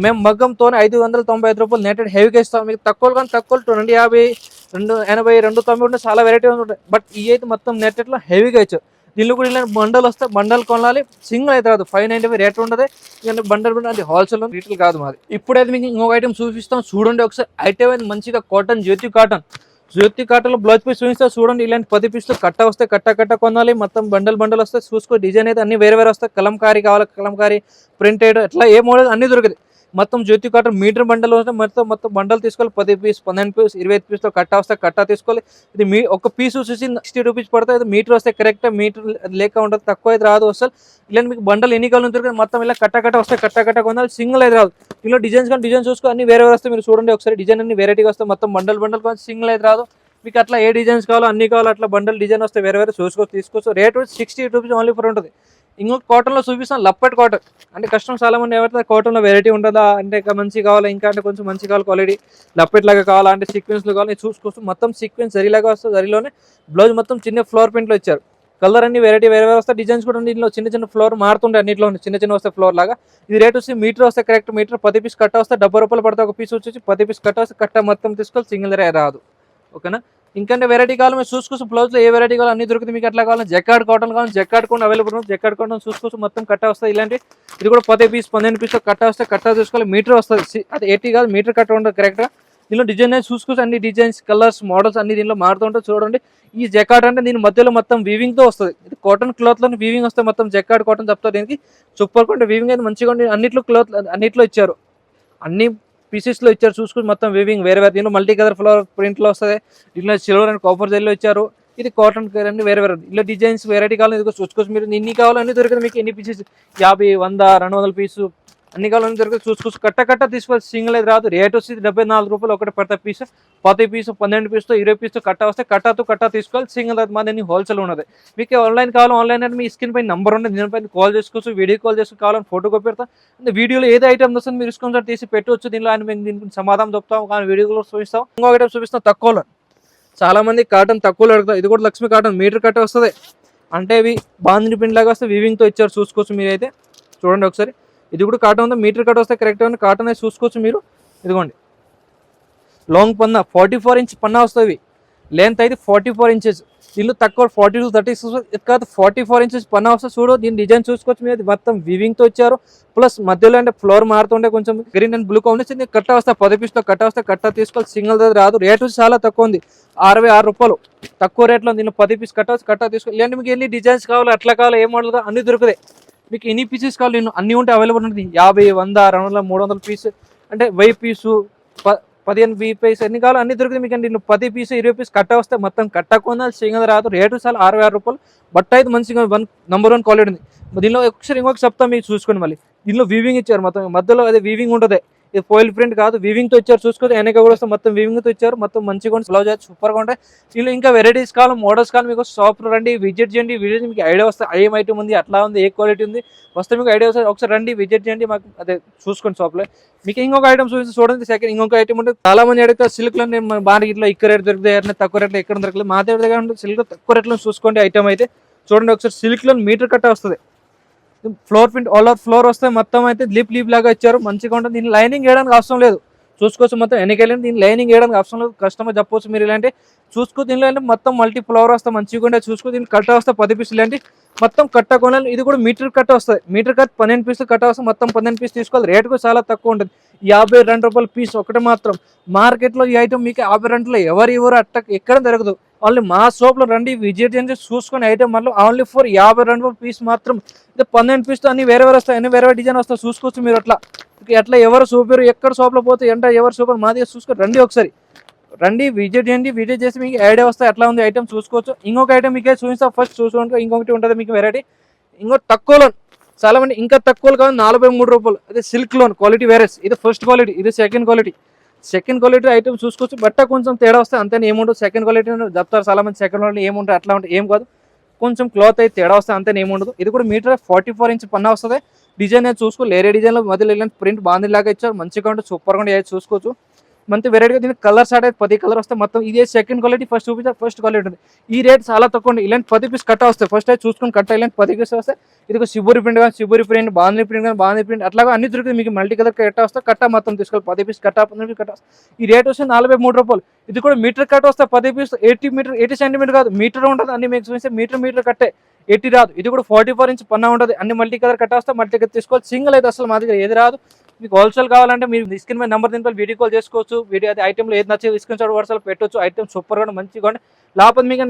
మేము మగ్గంతో 595 రూపాయలు నెట్టెడ్ హెవీగా ఇస్తాం. మీకు తక్కువ కానీ తక్కువ 250, 280, 290 ఉంటే చాలా వెరైటీ ఉంటాయి. బట్ ఈ అయితే మొత్తం నెట్టెడ్లో హెవీగా ఇచ్చారు. దీనిలో కూడా ఇలా బండల్ వస్తే బండల్ కొనాలి, సింగిల్ అయితే రాదు. 595 రేట్ ఉంటుంది. ఇక బండల్ అది హోల్సేల్ రీటైల్ కాదు మాది. ఇప్పుడైతే మీకు ఇంకొక ఐటమ్ చూపిస్తాం, చూడండి ఒకసారి. ఐటమ్ అయితే మంచిగా కాటన్, జ్యోతి కాటన్లో బ్లౌజ్ పీస్ చూపిస్తా చూడండి. ఇలాంటి 10 పీసులు కట్ట వస్తే కట్ట కొనాలి. మొత్తం బండల్ వస్తే చూసుకో. డిజైన్ అయితే అన్ని వేరే వస్తాయి. కలంకారీ కావాలి, కలంకారీ ప్రింటెడ్ అట్లా ఏ మోడల్ అన్ని దొరుకుతాయి. మొత్తం జ్యోతి కాటన్ మీటర్ బండల్ వస్తే మొత్తం బండల్ తీసుకోవాలి. 10 పీస్, 15 పీస్, 25 పీస్తో కట్ట వస్తే కట్ట తీసుకోవాలి. ఇది ఒక పీస్ వచ్చేసి 60 రూపీస్ పడుతుంది. ఇది మీటర్ వస్తే కరెక్ట్, మీటర్ లేక ఉంటుంది, తక్కువ అయితే రాదు అసలు. ఇలాంటి మీకు బండల్ ఎన్ని కాలం దొరుకుతుంది. మొత్తం ఇలా కట్ట వస్తే కట్ట కొనాలి, సింగిల్ అయితే రాదు. ఇందులో డిజైన్స్ కానీ డిజైన్ చూసుకో, అన్ని వేరే వస్తాయి. మీరు చూడండి ఒకసారి, డిజైన్ అన్ని వెరైటీగా వస్తాయి. మొత్తం బండల్ కానీ సింగిల్ అయితే రాదు. మీకు అట్లా ఏ డిజైన్స్ కావాలో అన్ని కావాలో అట్లా బండల్ డిజైన్ వస్తే వేరే చూసుకోవచ్చు, తీసుకోవచ్చు. రేట్ వచ్చి 60 రూపీస్ ఓన్లీ ఫర్ ఉంటుంది. ఇంకొక కాటన్లో చూపిస్తాను, లప్పట్ కాటన్. అంటే కస్టమర్ చాలా మంది ఎవరైతే కాటన్లో వెరైటీ ఉంటుందా అంటే ఇంకా మంచి కావాలి, ఇంకా అంటే కొంచెం మంచి కావాలి క్వాలిటీ, లప్పట్ లాగా కావాలా అంటే సీక్వెన్స్లో కావాలి చూసుకోవచ్చు. మొత్తం సీక్వెన్స్ జరీలాగా వస్తుంది. జరీలోనే బ్లౌజ్ మొత్తం చిన్న ఫ్లోర్ ప్రింట్లో ఇచ్చారు. కలర్ అన్ని వెరైటీ వేరే వస్తాయి. డిజైన్స్ కూడా దీంట్లో చిన్న ఫ్లోర్ మారుతుండే, అన్నింటిలో చిన్న వస్తాయి ఫ్లోర్ లాగా. ఇది రేట్ వచ్చి మీటర్ వస్తే కరెక్ట్ మీటర్ 10 పీస్ కట్ట వస్తే 70 రూపాయలు పడుతుంది. ఒక పీస్ వచ్చి 10 పీస్ కట్ట వస్తే కట్ట మొత్తం తీసుకోవాలి, సింగిల్ రాదు. ఓకేనా. ఇంకంటే వెరైటీ కావాలి మీరు చూసుకోవచ్చు. బ్లౌజ్లో ఏ వెరైటీ కావాలి అన్ని దొరుకుతుంది. మీకు ఎట్లా కావాలి, జకార్డ్ కాటన్ కావాలి, జకార్డ్ కూడా అవైలబుల్ ఉంది. జకార్డ్ కాటన్ చూసుకోవచ్చు. మొత్తం కట్ట వస్తాయి. ఇలాంటి ఇది కూడా 10 పీస్, 15 పీస్ కట్ట వస్తే కట్ట చూసుకోవాలి. మీటర్ వస్తుంది, అది 80 కాదు, మీటర్ కట్ట ఉంటుంది కరెక్ట్గా. దీనిలో డిజైన్ చూసుకోవచ్చు. అన్ని డిజైన్స్, కలర్స్, మోడల్స్ అన్ని దీనిలో మారుతుంటాయి. చూడండి, ఈ జకార్డ్ అంటే దీని మధ్యలో మొత్తం వీవింగ్తో వస్తుంది. ఇది కాటన్ క్లాత్లో వీవింగ్ వస్తే మొత్తం జకార్డ్ కాటన్ చెప్తారు. దీనికి సూపర్ కొంటే వీవింగ్ అయితే మంచిగా ఉండి అన్నిట్లో క్లాత్ అన్నిట్లో ఇచ్చారు, అన్ని పీసెస్లో ఇచ్చారు. చూసుకుని మొత్తం వీవింగ్ వేరే దీనిలో మల్టీ కలర్ ఫ్లవర్ ప్రింట్లో వస్తుంది. దీంట్లో సిల్వర్ అండ్ కాపర్ జెల్లో ఇచ్చారు. ఇది కాటన్ అన్ని వేరే ఇలా డిజైన్స్ వెరైటీ కావాలి. ఇది చూసుకోవచ్చు. మీరు ఎన్ని కావాలని దొరుకుతుంది. మీకు ఎన్ని పీసెస్ 50, 100, 200 పీసు అన్ని కావాలని దొరుకుతుంది. చూసుకోవచ్చు. కట్ట తీసుకోవాలి, సింగిల్ అయితే రాదు. రేట్ వచ్చి 74 రూపాయలు ఒకటి పడతాయి పీస్. 10 పీసు, 12 పీస్తో 20 పీస్తో కట్ట వస్తే కట్ట తీసుకోవాలి, సింగిల్ అయితే మాది హోల్సేల్ ఉన్నది. మీకు ఆన్లైన్ కావాలి, ఆన్లైన్ అంటే మీ స్క్రీన్ పైన నెంబర్ ఉంటుంది, దీనిపైన కాల్ చేసుకోవచ్చు, వీడియో కాల్ చేసుకోవచ్చు. కావాలని ఫోటో కాపీ పెడతాం. వీడియోలో ఏది ఐటమ్ వస్తుంది మీరు స్క్రీన్ షాట్ తీసి పెట్టవచ్చు. దీనిలో ఆయన మేము దీనికి సమాధానం చెప్తాం, కానీ వీడియోలో చూపిస్తాం. ఇంకో ఐటమ్ చూపిస్తాం తక్కువలో. చాలా మంది కాటన్ తక్కువలో అడుగుతారు. ఇది కూడా లక్ష్మీ కాటన్ మీటర్ కట్ట వస్తుంది. అంటే ఇవి బాందిని పిండి లాగా వస్తే వీవింగ్తో ఇచ్చారు. చూసుకోవచ్చు మీరైతే, చూడండి ఒకసారి. ఇది కూడా కాటన్ ఉంది, మీటర్ కట్ వస్తే కరెక్ట్గా కాటన్ అయితే చూసుకోవచ్చు మీరు. ఇదిగోండి, లాంగ్ పన్నా 44 ఇంచ్ పన్నా వస్తుంది. లెంత్ అయితే 44 ఇంచెస్. దీనిలో తక్కువ 40 to 36 కాదు, 44 ఇంచెస్ పన్నా వస్తుంది. చూడు, దీని డిజైన్ చూసుకోవచ్చు మీరు. మొత్తం వీవింగ్తో ఇచ్చారు. ప్లస్ మధ్యలో అంటే ఫ్లోర్ మారుతుంటే కొంచెం గ్రీన్ అండ్ బ్లూ కాంబినేషన్. కట్ట వస్తే 10 పీస్తో కట్ట వస్తే కట్ట తీసుకోవాలి, సింగిల్ రాదు. రేట్ చాలా తక్కువ ఉంది, 66 రూపాయలు తక్కువ రేట్లో. దీనిలో 10 పీస్ కట్ట వస్తే కట్ట తీసుకోవాలి. ఇలాంటి మీకు ఎన్ని డిజైన్స్ కావాలి, అట్లా కావాలి, ఏ మోడల్ కావాలి అన్ని దొరుకుతాయి. మీకు ఎన్ని పీసెస్ కావాలి అన్నీ ఉంటే అవైలబుల్ ఉంటుంది. 50, 100, 200, 300 పీస్ అంటే 1000 పీసు, 15 పీస్ ఎన్ని కావాలో అన్ని దొరుకుతాయి మీకు. అంటే 10 పీసు, 20 పీస్ కట్ట వస్తే మొత్తం కట్ట కొనాలి, సింగల్ రాదు. రేటు చాలా 66 రూపాయలు. బట్ అయితే మంచిగా నంబర్ 1 క్వాలిటీ ఉంది. దీనిలో ఒకసారి ఇంకొక చెప్తాం మీకు, చూసుకోండి. మళ్ళీ దీనిలో వీవింగ్ ఇచ్చారు, మొత్తం మధ్యలో అదే వీవింగ్ ఉంటుంది. ఇది ఫోయిల్ ప్రింట్ కాదు, వీవింగ్తో ఇచ్చారు. చూసుకోవచ్చు. వెనక కూడా వస్తే మొత్తం వీవింగ్తో ఇచ్చారు. మొత్తం మంచిగా బ్లౌజ్ అయితే సూపర్గా ఉంటాయి. దీనిలో ఇంకా వెరైటీస్ కావాలి, మోడల్స్ కావాలి, మీకు షాప్లో రండి, విజిట్ చేయండి. విజిట్ మీకు ఐడియా వస్తే ఏం ఐటమ్ ఉంది, అట్లా ఉంది, ఏ క్వాలిటీ ఉంది వస్తే మీకు ఐడియా వస్తే ఒకసారి రండి, విజిట్ చేయండి. మాకు అదే చూసుకోండి షాప్లో. మీకు ఇంకొక ఐటమ్ చూసి చూడండి. సెకండ్ ఇంకొక ఐటమ్ ఉంటే చాలా మంది అడిగితే సిల్క్లో మార్కెట్లో ఇక్కడ రేట్ దొరుకుతాయి, తక్కువ రేట్లో ఎక్కడ దొరకలేదు. మా దగ్గర సిల్క్ తక్కువ రేట్లో చూసుకోండి. ఐటమ్ అయితే చూడండి ఒకసారి. సిల్క్లో మీటర్ కట్ట వస్తుంది. Floor print all over floor వస్తే మొత్తం అయితే లీప్ లాగా ఇచ్చారు, మంచిగా ఉంటుంది. దీన్ని లైనింగ్ వేయడానికి అవసరం లేదు. చూసుకోవచ్చు. మొత్తం వెనకెళ్ళి దీన్ని లైనింగ్ వేయడానికి అవసరం లేదు. కస్టమర్ చెప్పవచ్చు మీరు. ఇలాంటి చూసుకో. దీనిలో అంటే మొత్తం మల్టీ ఫ్లవర్ వస్తే మంచిగా ఉంటే చూసుకో. దీన్ని కట్ట వస్తే 10 పీసులు ఇలాంటి మొత్తం కట్ట కొనాలి. ఇది కూడా మీటర్ కట్ట వస్తుంది. మీటర్ కట్ 12 పీసులు కట్ట వస్తే మొత్తం 15 పీస్ తీసుకోవాలి. రేట్ కూడా చాలా తక్కువ ఉంటుంది, 52 రూపాయలు పీస్ ఒకటి మాత్రం. మార్కెట్లో ఈ ఐటమ్ మీకు 52లో ఎవరు అట్ట ఎక్కడ దొరకదు. ఓన్లీ మా షాప్లో రండి, విజిట్ చేసి చూసుకుని ఐటమ్ మళ్ళీ ఓన్లీ ఫర్ 52 పీస్ మాత్రం. ఇది 12 పీస్తో అన్ని వేరే వస్తాయి, అన్ని వేరే డిజైన్ వస్తాయి. చూసుకోవచ్చు మీరు. అట్లా ఎట్లా ఎవరు సూపర్, ఎక్కడ షాప్లో పోతే అంటే ఎవరు సూపర్ మాది చూసుకొని రండి ఒకసారి. రండి, విజిట్ చేయండి. విజిట్ చేసి మీకు ఐడియా వస్తాయి ఎట్లా ఉంది ఐటమ్ చూసుకోవచ్చు. ఇంకొక ఐటమ్ మీకే చూపిస్తా, ఫస్ట్ చూసుకోండి. ఇంకొకటి ఉంటుంది మీకు వెరైటీ. ఇంకో తక్కువలో చాలా మంది ఇంకా తక్కువలో కాదు, 43 రూపాయలు. అదే సిల్క్ లోన్ క్వాలిటీ వేరేస్. ఇది ఫస్ట్ క్వాలిటీ, ఇది సెకండ్ క్వాలిటీ ఐటమ్ చూసుకోవచ్చు. బట్ట కొంచెం తేడా వస్తే అంతే, ఏముంటుంది. సెకండ్ క్వాలిటీ చెప్తారు చాలా మంది, సెకండ్ క్వాలిటీ ఏముంటుంది అట్లా ఉంటుంది, ఏం కాదు. కొంచెం క్లాత్ అయితే తేడా వస్తే అంతే, ఏముండదు. ఇది కూడా మీటర్ 44 ఇంచ్ పన్నా వస్తుంది. డిజైన్ అయితే చూసుకో, లేరే డిజైన్లో మధ్యలో ఇలాంటి ప్రింట్ బాగుంది లాగా ఇచ్చారు, మంచిగా ఉంటుంది, సూపర్గా ఉంటుంది చూసుకోవచ్చు. మంచి వెరైటీగా దీనికి కలర్స్ ఆడే 10 కలర్ వస్తాయి మొత్తం. ఇదే సెకండ్ క్వాలిటీ, ఫస్ట్ చూపించారు ఫస్ట్ క్వాలిటీ ఉంది. ఈ రేట్ చాలా తక్కువ ఉంది. ఇలాంటి 10 పీస్ కట్ట వస్తాయి, ఫస్ట్ అయితే చూసుకొని కట్ట ఇలాంటి 10 పీస్ వస్తాయి. ఇది శిబూరి ప్రింట్ కానీ శిబూరి ప్రింట్, బాంధీ ప్రింట్ కానీ బాంధీ ప్రింట్, అట్లాగా అన్ని దొరుకుతుంది మీకు. మల్టీ కలర్ కట్ట వస్తే కట్ట మొత్తం తీసుకోవాలి, 10 పీస్ కట్ట 15 కట్ట. ఈ రేట్ వస్తే 43 రూపాయలు. ఇది కూడా మీటర్ కట్ట వస్తే 10 పీస్ 80 సెంటీమీటర్ కాదు, మీటర్ ఉంటుంది. అన్ని మీకు చూస్తే మీటర్ కట్టే 80 రాదు. ఇది కూడా 44 ఇంచ్ పన్నా ఉంటుంది. అన్ని మల్టీ కలర్ కట్ట వస్తే మల్టీ కలర్ తీసుకోవాలి. సింగిల్ అయితే అసలు మా దగ్గర ఏది రాదు. మీకు హోల్సేల్ కావాలంటే మీరు స్క్రీన్ మీద నెంబర్ దీనిపై వీడియో కాల్ చేసుకోవచ్చు. వీడియో అది ఐటెంలో ఏది నచ్చే స్క్రీన్ షాట్ వాట్సాప్ పెట్టవచ్చు. ఐటమ్ సూపర్గా మంచిగా లేకపోతే మీకు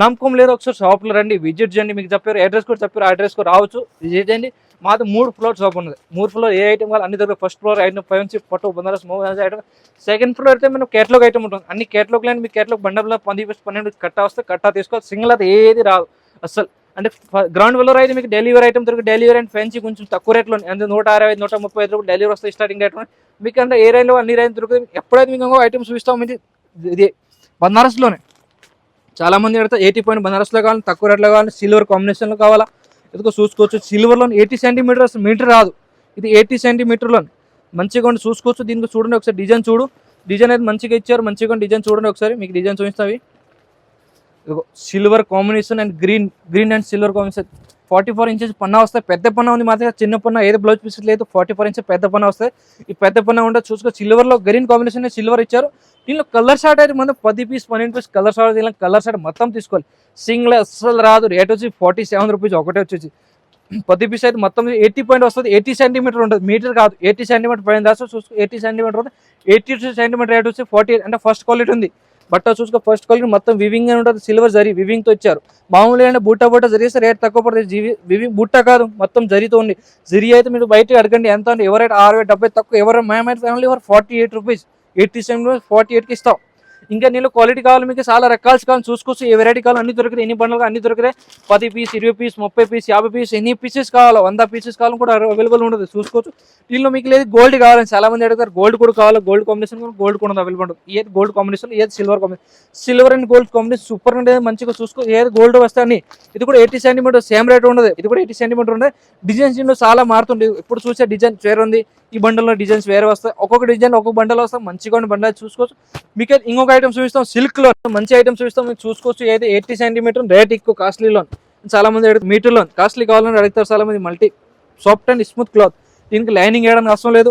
నమ్మకం లేదు, ఒకసారి షాప్లో రండి, విజిట్ చేయండి. మీకు చెప్పారు అడ్రస్ కూడా చెప్పారు, అడ్రస్కి రావచ్చు, విజిట్ చేయండి. మాది 3 ఫ్లోర్ షాప్ ఉన్నది. 3 ఫ్లోర్ ఏ ఐటమ్ కావాలి అన్ని దగ్గర. ఫస్ట్ ఫ్లోర్ ఐటమ్ 5 నుంచి పట్టు బనారస్ ఐటమ్. సెకండ్ ఫ్లోర్ అయితే మనం కేటలాగ్ ఐటమ్ ఉంటుంది. అన్ని కేటలాగ్ లేని మీకు కేటలాగ్ బండలో 10 పీస్ 12 కట్ట వస్తే కట్ట తీసుకోవాలి. సింగిల్ అయితే ఏది రాదు అసలు. అంటే గ్రౌండ్ ఫ్లోర్ అయితే మీకు డెలివరీ ఐటమ్ దొరికి, డెలివరీ అండ్ ఫ్యాన్సీ కొంచెం తక్కువ రేట్లో అంటే 165 135 రూపాయలు డెలివరీ వస్తాయి స్టార్టింగ్ రేట్. మీకు అంటే ఏ రైన్లో అన్ని రైన్ దొరుకుతుంది. ఎప్పుడైతే మీకు ఐటమ్స్ చూపిస్తాం మీకు ఇది బనారస్లోనే. చాలామంది అడిగితే 80 పాయింట్ బనారస్లో కావాలి, తక్కువ రేట్లో కావాలి, సిల్వర్ కాంబినేషన్లో కావాలా, ఎందుకో చూసుకోవచ్చు. సిల్వర్లో 80 సెంటీమీటర్స్ మీటర్ రాదు, ఇది 80 సెంటీమీటర్లో మంచిగా ఉండి చూసుకోవచ్చు. దీనికి చూడండి ఒకసారి డిజైన్ చూడు, డిజైన్ అయితే మంచిగా ఇచ్చారు, మంచిగా డిజైన్ చూడండి ఒకసారి. మీకు డిజైన్ చూపిస్తావి, silver combination and green and silver combination. 44 inches పన్నా వస్తాయి. పెద్ద పన్నా ఉంది మా దగ్గర, చిన్న పన్నా ఏదో బ్లౌజ్ పీస్ లేదు. 44 ఇంచెస్ పెద్ద పన్నా వస్తాయి. ఈ పెద్ద పన్నా ఉంటుంది చూసుకో. సిల్వర్లో గ్రీన్ కాంబినేషన్ సిల్వర్ ఇచ్చారు. దీనిలో కలర్ షార్ట్ అయితే మనం 10 పీస్ 12 పీస్ కలర్ షార్ట్, దీనిలో కలర్ షార్ట్ మొత్తం తీసుకోవాలి. సింగిల్ అసలు రాదు. రేట్ వచ్చి 47 రూపీస్ ఒకటే వచ్చేసి. 10 పీస్ అయితే మొత్తం 80 పాయింట్ వస్తుంది. 80 సెంటీమీటర్ ఉంటుంది, మీటర్ కాదు, 80 సెంటీమీటర్ పైన రాసు చూసుకో. 80 సెంటీమీటర్ ఉంటుంది. 80 సెంటీమీటర్ రేట్ వచ్చి 48 అంటే ఫస్ట్ క్వాలిటీ ఉంది. బట్ట చూసుకో, ఫస్ట్ క్వాలిటీ మొత్తం వివింగ్ అని ఉంటుంది. సిల్వర్ జరీ వివింగ్తో ఇచ్చారు. మామూలుగా అంటే బుట్ట జరిగితే రేట్ తక్కువ పడుతుంది. వివింగ్ బుట్ట కాదు, మొత్తం జరీతో ఉంది. జరీ అయితే మీరు బయట అడగండి ఎంత అంటే, ఎవరైతే 60 70 తక్కువ, ఎవరు మేమైతే ఫ్యామిలీ ఎవరు 48 రూపీస్, 80 సెంటీమీటర్ 48కి ఇస్తాం. ఇంకా నీళ్ళు క్వాలిటీ కావాలి, మీకు చాలా రకాలు కావాలి చూసుకోవచ్చు. ఏ వెరైటీ కావాలి అన్ని దొరుకుతాయి, ఎన్ని బండ్లు అన్ని దొరుకుతాయి. 10 పీస్ 20 పీస్ 30 పీస్ 50 పీస్ ఎన్ని పీసెస్ కావాలో 100 పీసెస్ కావాలని కూడా అవైలబుల్ ఉంటుంది చూసుకోవచ్చు. దీనిలో మీకు లేదు గోల్డ్ కావాలని చాలా మంది అడుగుతారు, గోల్డ్ కూడా కావాలి. గోల్డ్ కాంబినేషన్ కూడా గోల్డ్ కూడా అవైలబుల్ ఉంటుంది. ఏది గోల్డ్ కాంబినేషన్, ఏది silver combination. Silver and gold combination super ఉంటుంది, మంచిగా చూసుకో. ఏది గోల్డ్ వస్తే అని. ఇది కూడా 80 సెంటీమీటర్ సేమ్ రేట్ ఉండదు. ఇది కూడా 80 సెంటీమీటర్ ఉండదు. డిజైన్స్ దీనిలో చాలా మారుతుంది. ఇప్పుడు చూసే డిజైన్ వేరే ఉంది, ఈ బండల్లో డిజైన్స్ వేరే వస్తాయి. ఒక్కొక్క డిజైన్ ఒక్కొక్క బండల్ వస్తాయి. మంచిగా బండల్ చూసుకోవచ్చు. మీకు ఇంకొక ఐటమ్ చూపిస్తాం, సిల్క్ లో మంచి ఐటమ్ చూపిస్తాం. మీకు చూసుకోవచ్చు. ఏది 80 సెంటీమీటర్ రేట్ ఎక్కువ, కాస్ట్లీలో. చాలా మంది అడుగుతారు మీటర్లో కాస్ట్లీ కావాలని అడుగుతారు చాలా మంది. Multi soft and smooth cloth, దీనికి లైనింగ్ వేయడానికి అవసరం లేదు.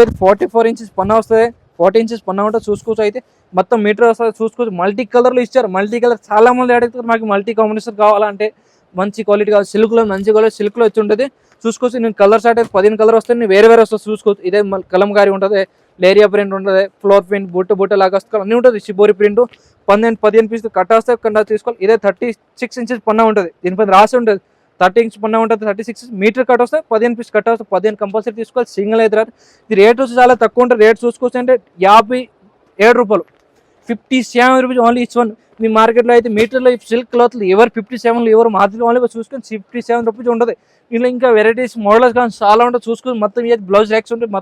ఏది 44 ఇంచెస్ పన్నా వస్తుంది, 40 ఇంచెస్ పన్నా ఉంటుంది చూసుకోవచ్చు. అయితే మొత్తం మీటర్ వస్తుంది చూసుకోవచ్చు. మల్టీ కలర్లో ఇచ్చారు. మల్టీ కలర్ చాలా మంది అడుగుతారు, మాకు మల్టీ కాంబినేషన్ కావాలంటే. మంచి క్వాలిటీ కావాలి, సిల్క్లో మంచి క్వాలిటీ సిల్క్లో వచ్చి ఉంటుంది చూసుకోవచ్చు. నేను కలర్ షార్ట్ అయితే 15 కలర్ వస్తాయి, నేను వేరే వస్తుంది చూసుకోవచ్చు. ఇదే కలంకారీ ఉంటుంది, లేరియా ప్రింట్ ఉంటుంది, ఫ్లోర్ ప్రింట్ బుట్ట లాగా వస్తుంది, అన్నీ ఉంటుంది. షిబోరి ప్రింట్ 15 పీస్ కట్ట వస్తే కట్ట తీసుకోవాలి. ఇదే 36 ఇంచెస్ పన్నా ఉంటుంది, దీనిపైన రాసి ఉంటుంది 30 ఇంచ్ పన్నా ఉంటుంది. 36 మీటర్ కట్ వస్తే 15 పీస్ కట్ట వస్తే 15 కంపల్సరీ తీసుకోవాలి. సింగిల్ అయితే రాదు. ఇది రేట్ వచ్చి చాలా తక్కువ ఉంటుంది. రేట్ చూసుకోవచ్చు అంటే 57 రూపాయలు, 57 రూపీస్ ఓన్లీ ఇచ్ వన్. మీ మార్కెట్లో అయితే మీటర్లో సిల్క్ క్లాత్లు ఎవరు 57 ఎవరు మాత్రం ఓన్లీ చూసుకొని 57 రూపీస్ ఉంటుంది. ఇందులో ఇంకా వెరైటీస్ మోడల్స్ కానీ చాలా ఉంటుంది చూసుకొని. మొత్తం ఏది బ్లౌజ్ ర్యాక్స్ ఉంటుంది,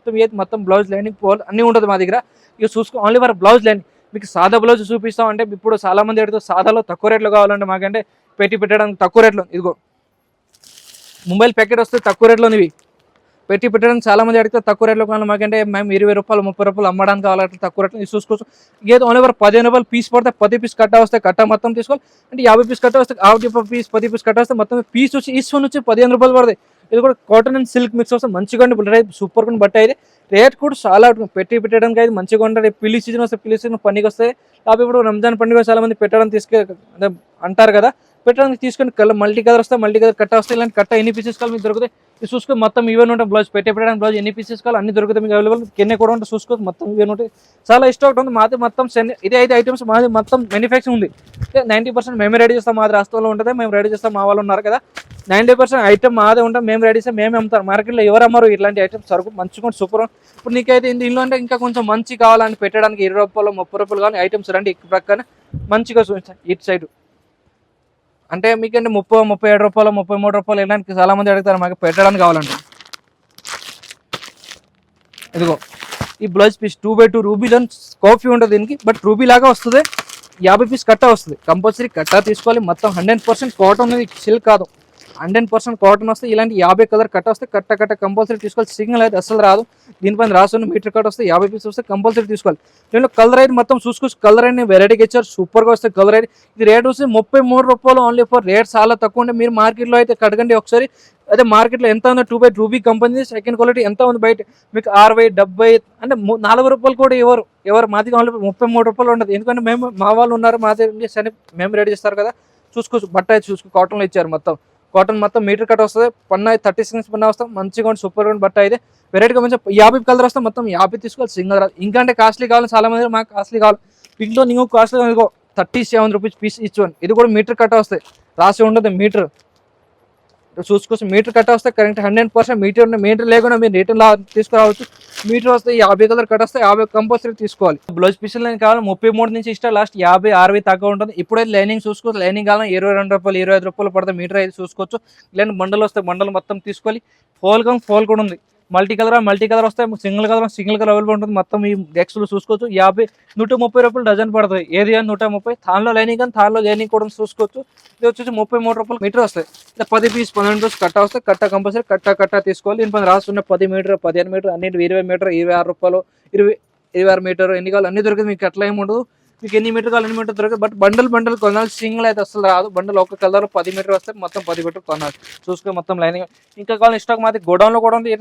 మొత్తం బ్లౌజ్ లైనింగ్ పోల్ అన్నీ ఉంటుంది మా దగ్గర. ఇక చూసుకో ఓన్లీ ఫర్ బ్లౌజ్ లైనింగ్. మీకు సాదా బ్లౌజ్ చూపిస్తాం అంటే, ఇప్పుడు చాలా మంది అడుగుతారు సాదాలో తక్కువ రేట్లో కావాలంటే, మాకంటే పెట్టడానికి తక్కువ రేట్లో. ఇదిగో మొబైల్ ప్యాకెట్ వస్తే తక్కువ రేట్లో ఇవి పెట్టడానికి చాలా మంది అడిగితే తక్కువ రేట్లో కావాలి. మాకంటే మేము 20 రూపాయలు 30 రూపాయలు అమ్మడానికి కావాలంటే తక్కువ రేట్లో చూసుకోవచ్చు. ఏదో ఓన్లీ ఫర్ 15 రూపాయలు పీస్ పడితే 10 పీస్ కట్ట వస్తే కట్ట మొత్తం తీసుకోవాలి. అంటే 50 పీస్ కట్ట వస్తే 50 పీస్ 10 పీస్ కట్ట వస్తే మొత్తం పీస్ వచ్చి ఈచ్ వన్ వచ్చి 15 రూపాయలు పడతాయి. ఇది కూడా కాటన్ అండ్ సిల్క్ మిక్స్ వస్తే మంచిగా ఉంటుంది, సూపర్ గా బట్ట అయితే. రేట్ కూడా చాలా పెట్టడానికి అయితే మంచిగా ఉంటుంది. పిల్లి సీజన్ వస్తే పిల్లి సీజన్ పండుగ వస్తాయి. కాబట్టి ఇప్పుడు రంజాన్ పండుగ చాలా మంది పెట్టడానికి అంటారు కదా, పెట్టడానికి తీసుకొని మల్టీ కలర్ వస్తాయి, మల్టీ కలర్ కట్ట వస్తాయి. ఇలాంటి కట్ట ఎన్ని పీసెస్ కావాలి మీకు దొరుకుతాయి. ఇది చూసుకొని మొత్తం ఈవెన్ ఉంటాయి. బ్లౌజ్ పెట్టడానికి బ్లౌజ్ ఎన్ని పీసెస్ కావాలి అన్ని దొరుకుతాయి మీకు అవైలబుల్. కింద కూడా ఉంటుంది చూసుకోవచ్చు. మొత్తం ఈవెన్ ఉంటాయి, చాలా స్టాక్ ఉంది. మాది మొత్తం ఇదే 5 ఐటమ్స్ మాది మొత్తం మ్యానుఫ్యాక్చరింగ్ ఉంది. 90% మేమే రెడీ చేస్తాం, మాది రాష్ట్రంలో ఉంటుంది, మేము రెడీ చేస్తాం. మా వాళ్ళు ఉన్నారు కదా, 90% ఐటమ్ మాదే ఉంటాం, మేము రెడీ చేస్తాం, మేమే అమ్ముతాం. మార్కెట్లో ఎవరు అమ్మరు ఇట్లాంటి ఐటమ్స్, సరుకు మంచిగా సూపర్. ఇప్పుడు నీకైతే దీనిలో అంటే ఇంకా కొంచెం మంచి కావాలని పెట్టడానికి 20 రూపాయలు 30 రూపాయలు కానీ ఐటమ్స్ రండి ప్రక్కన మంచిగా చూపిస్తాను. ఇటు సైడ్ అంటే మీకంటే 37 రూపాయలు 33 రూపాయలు ఇలాంటి చాలా మంది అడుగుతారు, మాకు పెట్టడానికి కావాలంటే. ఇదిగో ఈ బ్లౌజ్ పీస్ 2x2 రూబీ దాని కాఫీ ఉంటుంది దీనికి, బట్ రూబీ లాగా వస్తుంది. 50 పీస్ కట్ట వస్తుంది, కంపల్సరీ కట్ట తీసుకోవాలి. మొత్తం 100% కాటన్ ఉంది, సిల్క్ కాదు. 100% కాటన్ వస్తాయి. ఇలాంటి 50 కలర్ కట్ట వస్తే కట్ట కంపల్సరీ తీసుకోవాలి. సింగిల్ అయితే అసలు రాదు. దీనిపైన రాసున్న మీటర్ కట్ వస్తే 50 పీస్ వస్తే కంపల్సరీ తీసుకోవాలి. దీనిలో కలర్ అయితే మొత్తం చూసుకోవచ్చు. కలర్ అయితే వెరైటీగా ఇచ్చారు, సూపర్గా వస్తాయి కలర్ అయితే. ఇది రేట్ వస్తే 33 రూపాయలు ఓన్లీ ఫర్. రేట్ చాలా తక్కువ ఉంటే మీరు మార్కెట్లో అయితే కడగండి ఒకసారి. అదే మార్కెట్లో ఎంత ఉందో 2x ruby company second quality ఎంత ఉంది బయట మీకు 60 70 అంటే 4 రూపాయలు కూడా ఎవరు మాది ఓన్లీ 33 రూపాయలు ఉండదు. ఎందుకంటే మేము మా వాళ్ళు ఉన్నారు మా దగ్గర సరే మేము రెడీ చేస్తారు కదా. చూసుకోవచ్చు బట్ట అయితే చూసుకో కాటన్లో ఇచ్చారు మొత్తం. కాటన్ మొత్తం మీటర్ కట్ వస్తుంది. పన్నా 36 పన్నా వస్తాం. మంచిగా ఉంటుంది, సూపర్గా ఉంటుంది బట్ట అయితే. వెరైటీగా మంచిగా 50 కలర్ వస్తే మొత్తం 50 తీసుకోవాలి. సింగల్ రాదు. ఇంకా అంటే కాస్ట్లీ కావాలి చాలా మంది, మాకు కాస్ట్లీ కావాలి. ఇంట్లో నీకు కాస్ట్లీ 37 రూపీస్ పీస్ ఇచ్ వన్. ఇది కూడా మీటర్ కట్ట వస్తాయి, రాసి ఉండదు మీటర్. చూసుకోవచ్చు మీటర్ కట్ట వస్తే కరెక్ట్ 100% మీటర్ లేకుండా మీరు రిటర్న్ తీసుకురావచ్చు. మీటర్ వస్తే 50 కలర్ కట్ వస్తే 50 కంపల్సరీ తీసుకోవాలి. బ్లౌజ్ పీసులు అని కావాలి 33 నుంచి ఇష్టం, లాస్ట్ 50 60 తక్కువ ఉంటుంది. ఇప్పుడైతే లైనింగ్ చూసుకోవచ్చు. లైనింగ్ కావాలి 22 రూపాయలు 25 రూపాయలు పడుతుంది మీటర్ అయితే చూసుకోవచ్చు. ఇలాంటి బండలు వస్తాయి, బండలు మొత్తం తీసుకోవాలి. ఫోల్ కూడా ఉంది. మల్టీ కలర్ వస్తాయి, సింగిల్ కలర్ అవైలబుల్ ఉంటుంది. మొత్తం ఈ డెక్స్లు చూసుకోవచ్చు. 130 రూపాయలు డజన్ పడుతుంది. ఏది అని 130. తాన్లో లైనింగ్ కానీ తాన్లో లైనింగ్ కూడా చూసుకోవచ్చు. ఇది వచ్చేసి 33 రూపాయలు మీటర్ వస్తాయి. 10 పీస్ 12 పీస్ కట్ట వస్తాయి. కట్ట కంపల్సరీ కట్ట తీసుకోవాలి. దీని పైన రాస్తున్న 10 మీటర్ 15 మీటర్ అన్నిటి 20 మీటర్ 26 రూపాయలు 26 మీటర్ ఎన్ని కావాలి అన్ని దొరికింది. మీకు అట్లా ఏమి ఉండదు. మీకు ఎన్ని మీటర్ కావాలి ఎన్ని మీటర్ దొరకదు. బట్ బండల్ కొనాలి. సింగిల్ అయితే అసలు రాదు. బండల్ ఒక కలర్ 10 మీటర్ వస్తే మొత్తం 10 మీటర్ కొనాలి. చూసుకొని మొత్తం లైనింగ్. ఇంకా కావాలి స్టాక్ మాది గోడౌన్లో కూడా ఉంది.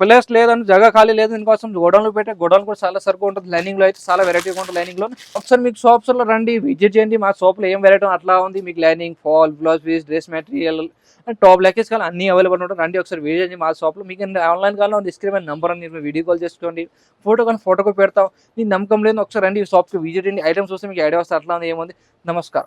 ప్లేస్ లేదని జగ ఖాళీ లేదు, దీనికోసం గోడౌన్లో పెట్టే. గోడౌన్ కూడా చాలా సరుకు ఉంటుంది. లైనింగ్లో అయితే చాలా వెరైటీగా ఉంటుంది. లైనింగ్లో ఒకసారి మీకు షాప్స్లో రండి, విజిట్ చేయండి. మా షాప్లో ఏం వెరైటీ అట్లా ఉంది. మీకు lining, fall, blouse piece, dress material and top లెక్కస్ కానీ అన్ని అవైలబుల్ ఉంటుంది. రండి ఒకసారి విజిట్ చేయండి మా షాప్లో. మీకు ఆన్లైన్ కాల్లో డిస్క్రిప్షన్ నెంబర్ అని వీడియో కాల్ చేసుకోండి. ఫోటో కూడా పెడతాం. నీ నమ్మకం లేదు ఒకసారి రండి షాప్కి విజిట్ చేయండి. ఐటమ్స్ చూస్తే మీకు ఐడియా వస్తే అట్లా ఉంది ఏముంది. నమస్కారం.